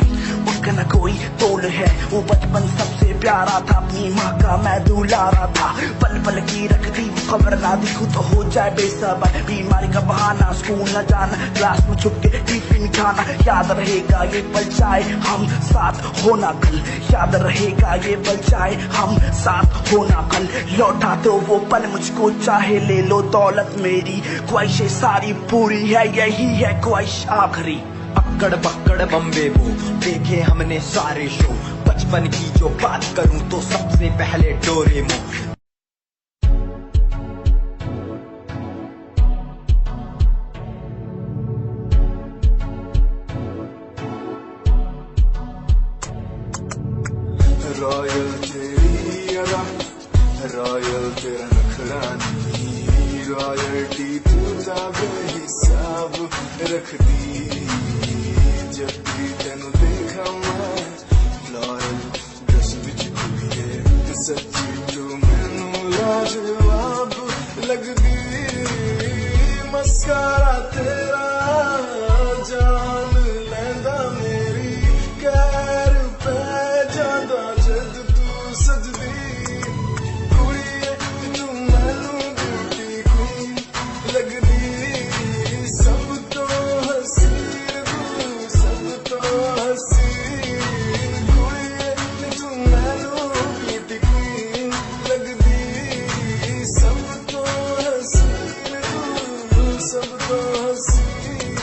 उसका न कोई तोल है, वो बचपन सबसे प्यारा था, अपनी माँ का मैं दुलारा था, पल पल की रखती खबर ना दिखूं तो हो जाए बेसबर, बीमारी का बहाना स्कूल न जाना, क्लास में छुप के टिफिन खाना, याद रहेगा ये पल चाहे हम साथ होना कल, याद रहेगा ये पल चाहे हम साथ होना कल, लौटा दो वो पल मुझको चाहे ले लो दौलत मेरी, ख्वाहिशें सारी पूरी है यही है ख्वाहिश आखिरी। अक्कड़ बक्कड़ बम्बे वो देखे हमने सारे शो, बचपन की जो बात करूं तो सबसे पहले डोरेमोन। रॉयल तेरी अदा, रॉयल तेरा नखरा नहीं, रॉयल्टी तू बेहिसाब रखदी। जब भी तेनू देखा मैं फ्लोरल ड्रेस विच कुड़िए, सच्ची तू मैनू लाजवाब लगदी। मस्कारा तेरा जान लैंदा मेरी, कैर पै जांदा जद तू सजदी। कुड़िए तू मैनू ब्यूटी क्वीन लगदी, सब तो हसीन तू, सब तो हसीन। कुड़िए तू मैनू ब्यूटी क्वीन लगदी, सब तो हसीन तू, सब तो हसीन।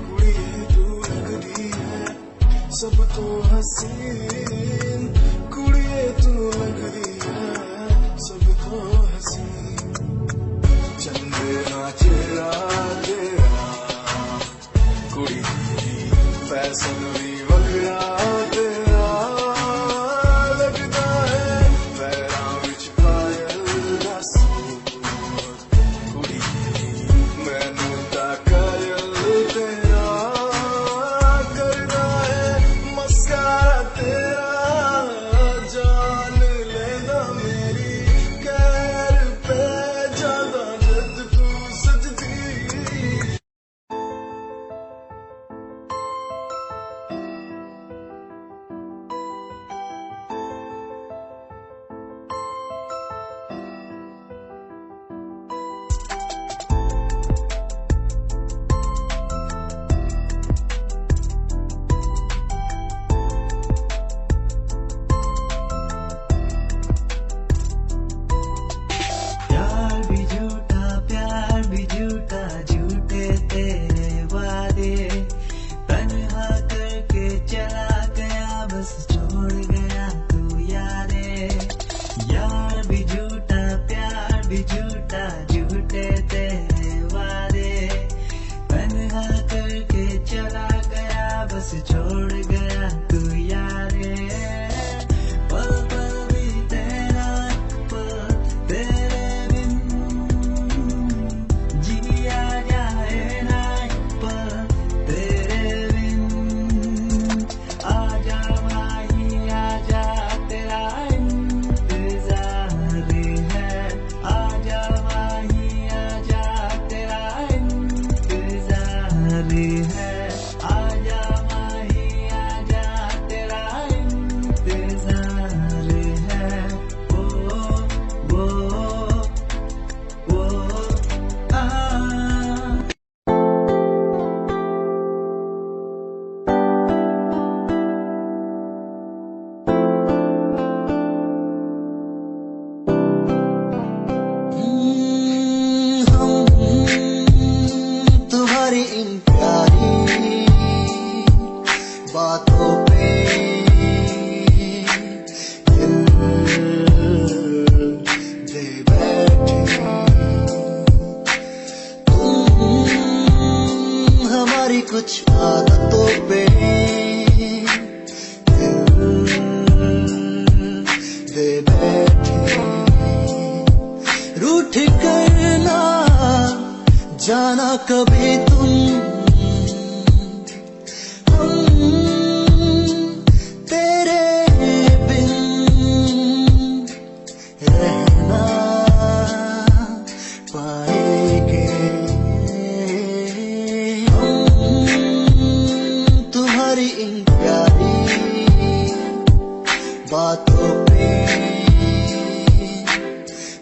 कुड़िए तू लगदी है सब तो हसीन, कुड़िए तू लगदी है सब तो हसीन। चंदेरा चेहरा तेरा, कुड़ी फैशन भी वखरा तेरा लगदा है। पैरां विच पायल दा सूट, कुड़ी मैनू तां कायल तेरा करदा है। मस्कारा तेरा जान लेंदा मेरी, कैर पै जांदा जद तू सजदी। प्यार भी झूठा, प्यार भी झूठा, झूठे तेरे वादे, तन्हा करके चला गया बस छोड़ गया तू यादें। यार भी झूठा, प्यार भी झूठा, झूठे तेरे वादे, तन्हा करके चला गया बस छोड़ गया तू यादें। पल पल भी तेरा, पल तेरे बिन जिया जाए ना, पल तेरे बिन। आजा माही आजा, तेरा इंतजार है। आजा माही आजा, तेरा इंतजार है। आजा माही आजा, तेरा इंतजार है। वो तुम्हारी इन प्यारी बातों पे दिल दे बैठे। हमारी कुछ आदतों पे दिल दे बैठे। रूठ कर ना जाना कभी तुम, हम तेरे बिन रहना पाएंगे। हम तुम्हारी इन प्यारी बातों पे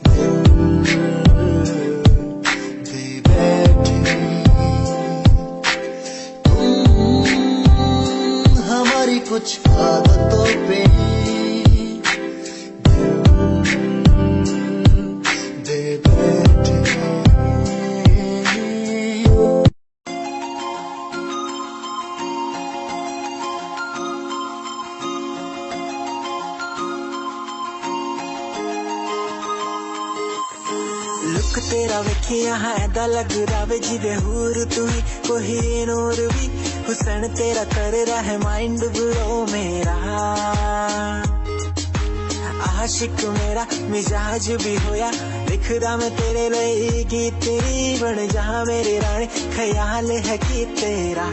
दिल दे बैठे। हमारी कुछ आदतों पे दिल दे बैठे। लुक तेरा वेखिया है ऐदा लगदा वे जिदे हूर तू ही कोई नूर भी। हुसन तेरा कर रहा है माइंड ब्रो मेरा। आशिक मेरा मिजाज भी होया लिखदा मैं तेरे लिए गीत तेरी बन जा मेरी रानी ख्याल है कि तेरा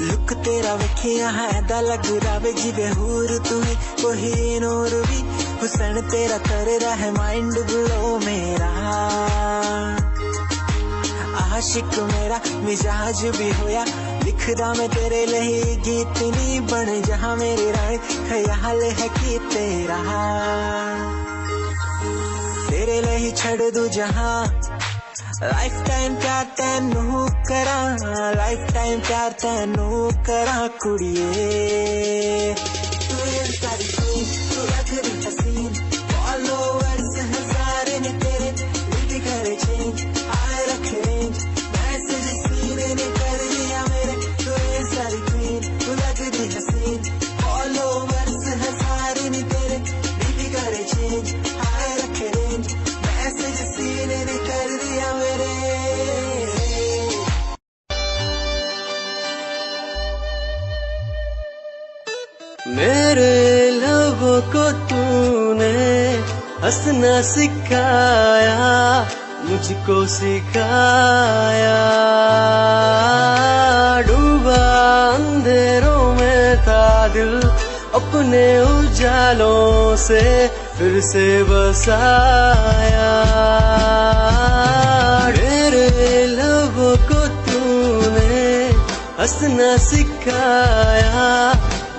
लुक तेरा वेखिया है दा लगदा वे जिवे हूर तू ही कोई नूर भी हुसन तेरा कर रहा है माइंड ब्लो मेरा आशिक मेरा मिजाज भी होया लिखदा मैं तेरे लिए गीत नी बन जहां मेरी रानी ख्याल है कि तेरा तेरे लिए छड़ दूं जहां लाइफ टाइम प्यार तैनू करा लाइफ टाइम प्यार तैनू करा कुड़िए तू सारी तू लगदी हसीन फॉलोअर्स हजार ने तेरे लिख करे चेंज आए रख रेंज मैसेज सीने ने कर दिया मेरे तू सारी क्वीन तू लगदी हसीन फॉलोअर्स हजार ने तेरे लिख करे चेंज आए रख रेंज मैसेज सीने ने कर दिया मेरे मेरे लबों को तूने हंसना सिखाया मुझको सिखाया डूबा अंधेरों में था दिल अपने उजालों से फिर से बसाया मेरे लबों को तूने हंसना सिखाया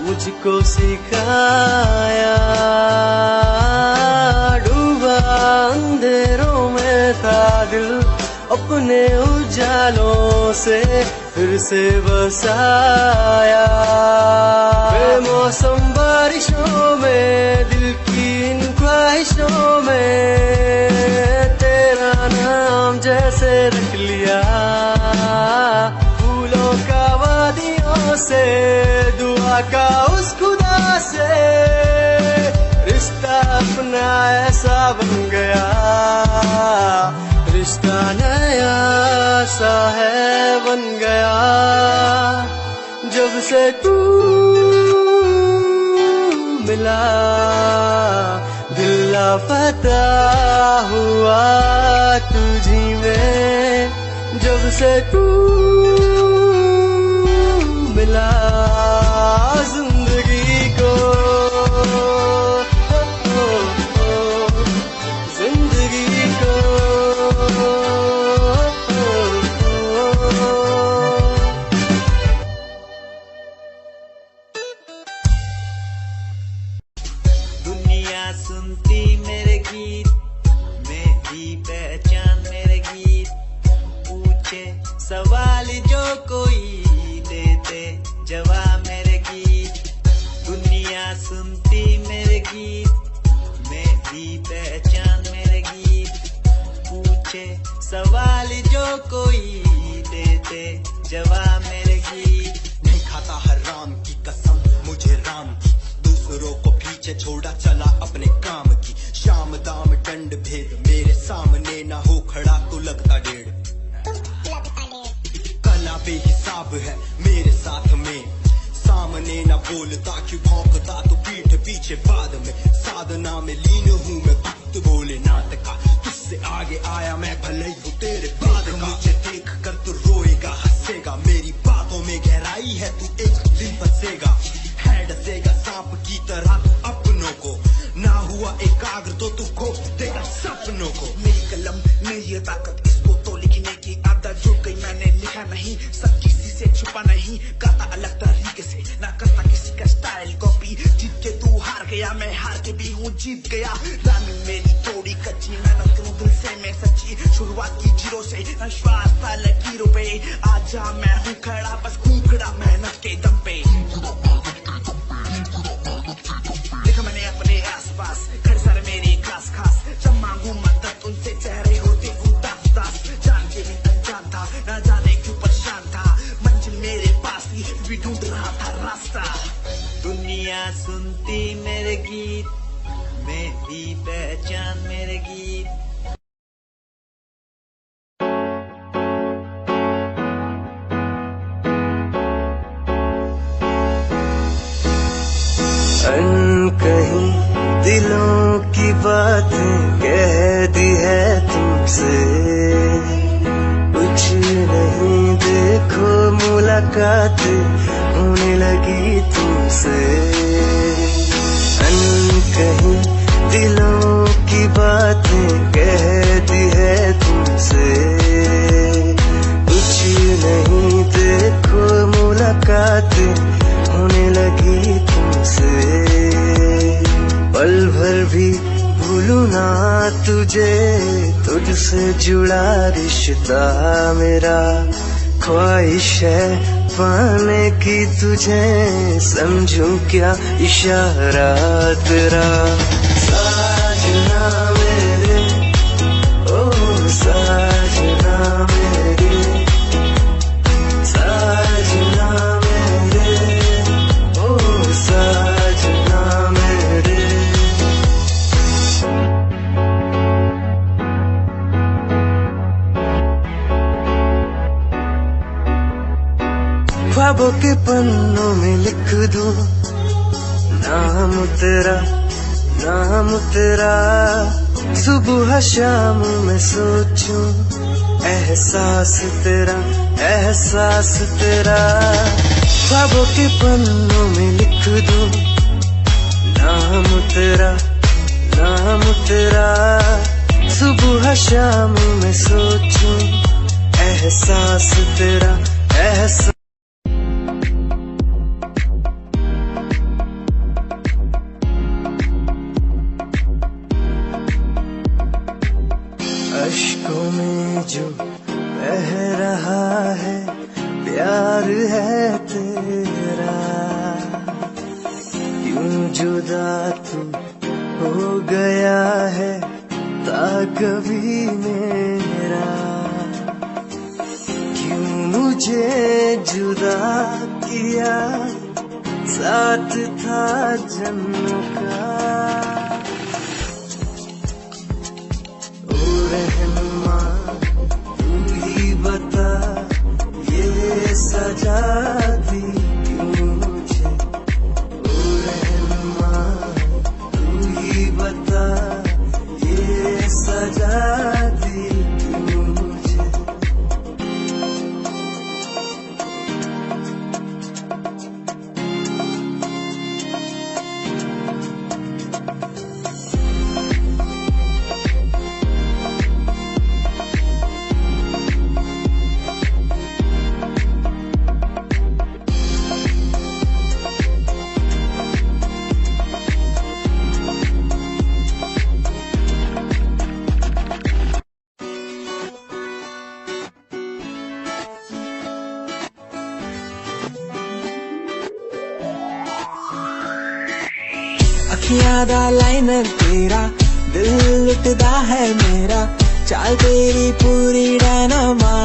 मुझको सिखाया डूबा अंधेरों में था दिल अपने उजालों से फिर से बसाया बेमौसम बारिशों में दिल की इन ख्वाहिशों में तेरा नाम जैसे रख लिया फूलों का वादियों से दुआ का उस खुदा से रिश्ता अपना ऐसा बन गया रिश्ता नया सा है बन गया जब से तू मिला दिल लापता हुआ तुझी में जब से तू मिला जिंदगी को जिंदगी को दुनिया सुनती मेरे गीत मेरी पहचान मेरे गीत पूछे सवाल जो कोई देते जवाब मेरे गीत दुनिया सुनती मेरे गीत मेरी पहचान मेरे गीत पूछे सवाल जो कोई देते जवाब मेरे गीत नहीं खाता हराम की कसम मुझे राम की दूसरों को पीछे छोड़ा चला अपने काम की शाम दाम दंड भेद मेरे सामने ना हो खड़ा तो लगता डेढ़ कला बेहिसाब है मेरे साथ में सामने न बोलता क्यों भौंकता तो पीठ पीछे बाद में साधना में लीन हूँ मैं भक्त भोलेनाथ का तुझसे आगे आया मैं भले ही हूँ तेरे बाद का मुझे देख कर तू रोएगा हंसेगा मेरी बातों में गहराई है तू एक दिन फंसेगा है डसेगा सांप की तरह अपनों को ना हुआ एकाग्र तो तू खो देगा सपनों को मेरी कलम में ये ताकत इसको तो लिखने की आदत जुड़ गई मैंने लिखा नहीं सब किसी से छुपा नहीं करता अलग तरीके से ना करता किसी का स्टाइल कॉपी जीत के तू हार गया मैं हार के भी हूँ जीत गया रानी मेरी थोड़ी कच्ची मेहनत करूँ दिल से मैं सच्ची शुरुआत की जीरो से विश्वास था लकीरों पे आजा मैं हूँ खड़ा बस खून खड़ा मेहनत के दम पे देखा मैंने अपने आसपास खड़े सारे मेरी खास खास जब मांगू मदद उनसे चेहरे होते उदास दास जान के भी अनजान था न जाने क्यों परेशान था मंजिल मेरे पास थी भी ढूंढ रहा था रास्ता दुनिया सुनती मेरे गीत मेरी पहचान मेरे गीत अनकहीं दिलों की बातें कह दी है तुमसे, कुछ नहीं देखो मुलाकातें होने लगी तुमसे। अनकहीं दिलों की बातें कह दी है तुमसे, कुछ नहीं देखो मुलाकातें होने लगी तुमसे। पल भर भी भूलूं ना तुझे, तुझसे जुड़ा रिश्ता मेरा, ख्वाहिश है पाने की तुझे, समझूं क्या इशारा तेरा। साजना मेरे, ओ साजना मेरे, साजना मेरे, ओ साजना मेरे। ख्वाबों के पन्नों में लिख दूं नाम तेरा, नाम तेरा। सुबह शाम में सोचूं एहसास तेरा, एहसास तेरा। ख्वाबों के पन्नों में लिख दूं नाम तेरा, नाम तेरा। सुबह शाम में सोचूं एहसास तेरा, एहसास। अश्कों में जो बह रहा है प्यार है तेरा, क्यों जुदा तू हो गया है ता कभी मेरा, क्यों मुझे जुदा किया साथ था जन्म का। रहनुमा तू ही बता ये सजा दी क्यों मुझे, ओ रहनुमा तू ही बता ये सजा दी क्यों मुझे। अखियां दा लाइनर तेरा, दिल लुटदा है मेरा, चाल तेरी पूरी डायनामाइट।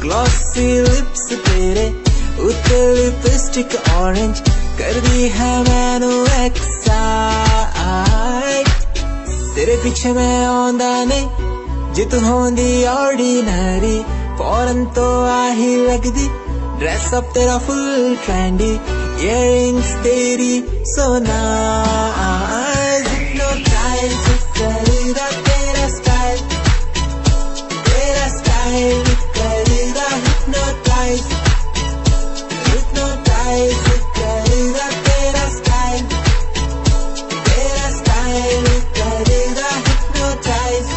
ग्लॉसी लिप्स तेरे उत्ते लिपस्टिक ऑरेंज, कर दी है मैनू एक्साइट। तेरे पीछे मैं आंदा नहीं, जे तू होंदी ऑर्डिनरी, फौरन तो आही लगदी। ड्रेस अप तेरा फुल ट्रेंडी, इयररिंग्स तेरी so nice, hypnotize करेगा तेरा स्टाइल, तेरा स्टाइल करेगा hypnotize, hypnotize करेगा तेरा स्टाइल, तेरा स्टाइल करेगा hypnotize।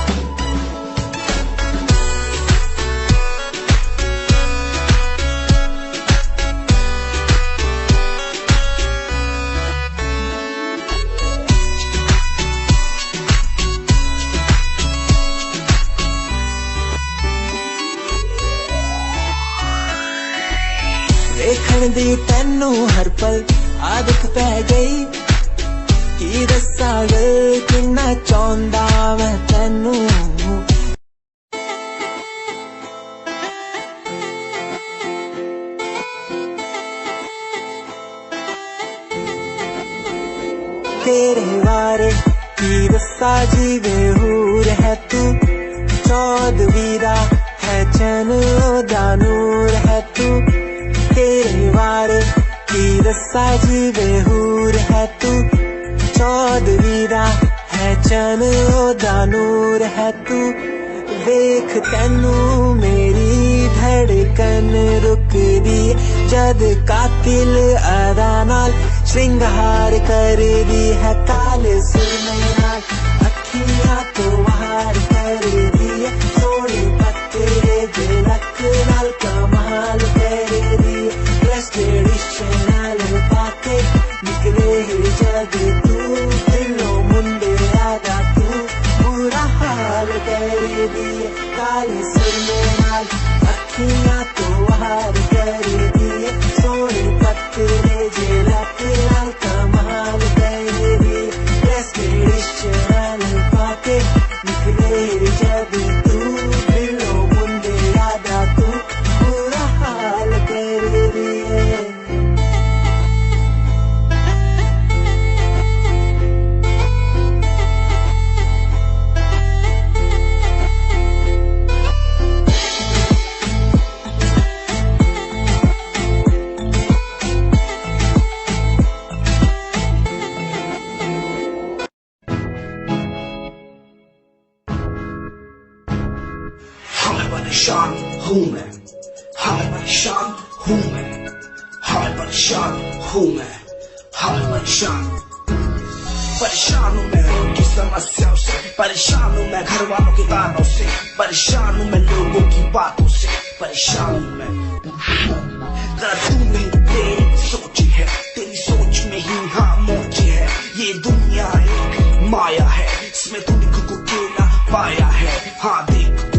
देखण दी तैनू हर पल आदत पै गई, की दस्सां गल किन्ना चाहुंदा मैं तैनू। तेरे बारे की दस्सां जी बेहूर है तू, चौदहवीं दा है चैन दा नूर है तू। तेरे बारे की साजी बेहूर है तू, चौधरी दा है चन ओदा नूर है तू। देख तैनू मेरी धड़कन रुकदी, जद कातिल अदा नाल श्रृंगार कर दी है। काले सुरमे नाल अखियां तो वार कर दी है, सोने पत्ते झलक नाल कमाल कर दी है। ड्रेस ट्रेडिशनल पाके निकले जग तू, दिलों मुंडे आदा तू बुरा हाल कर दी है। काले सुरमे नाल अखियां तो वार कर दी है, सोने पत्ते झलक नाल कमाल कर दी है। ड्रेस ट्रेडिशनल पाके निकले जग तू, दिलों मुंडे आदा तू बुरा हाल कर दी है। परेशान हूँ मैं, हाँ मैं परेशान हूँ मैं, हाँ मैं परेशान हूँ मैं, हाँ मैं परेशान हूँ मैं उनकी समस्याओं से, परेशान हूँ मैं घर वालों के तानों से, परेशान हूँ मैं लोगों की बातों से, परेशान हूँ मैं। जरा तू नहीं तेरी सोची है, तेरी सोच में ही हाँ मोची है। ये दुनिया एक माया है, इसमें तूने खुद को अकेला पाया है। हाँ देख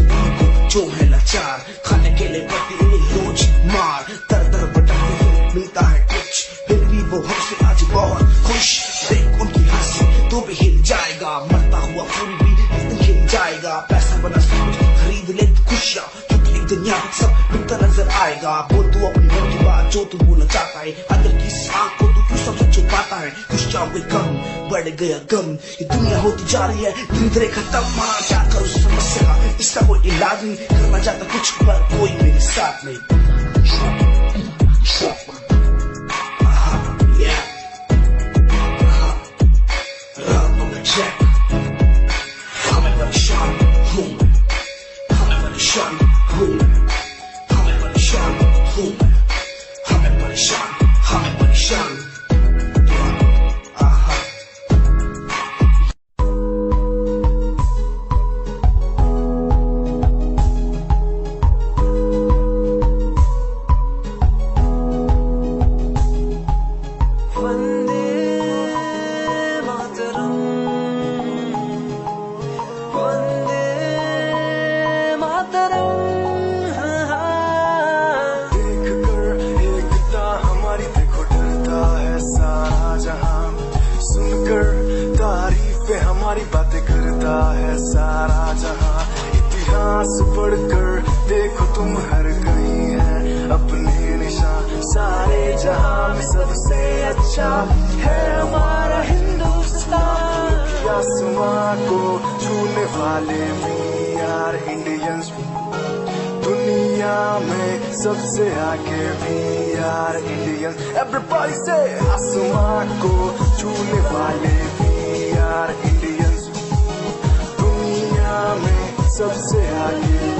जो है लाचार, खाने के लिए पड़ती उन्हें रोज मार। दर दर भटकते हुए मिलता है कुछ, फिर भी वो हमसे आज बहुत खुश। देख उनकी हंसी तो भी हिल जाएगा, मरता हुआ फूल भी एक दिन खिल जाएगा। पैसा बना सब कुछ खरीद ले खुशियाँ, क्योंकि एक दिन यहाँ सब बिकता नजर आएगा। बोल तू अपनी मन की बात जो तू बोलना चाहता है, अंदर की आँख को तू सबसे छुपाता है। खुशियाँ हुई कम, बढ़ गया गम, ये दुनिया होती जा रही है धीरे धीरे खत्म। हाँ क्या करूँ समस्या का, इसका कोई इलाज नहीं, करना चाहता कुछ पर कोई मेरे साथ नहीं। हमें परेशान हूँ मैं, हमें परेशान हूँ मैं, हमें परेशान हूँ मैं, हमें परेशान, हमें परेशान। हमारी बातें करता है सारा जहां, इतिहास पढ़कर देखो तुम हर कहीं है अपने निशान। सारे जहां में सबसे अच्छा है हमारा हिंदुस्तान। आसमां को छूने वाले भी यार इंडियंस, दुनिया में सबसे आगे भी यार इंडियंस। एवरीबॉडी से आसमां को छूने वाले भी यार इंडियंस, दुनिया में सबसे आगे।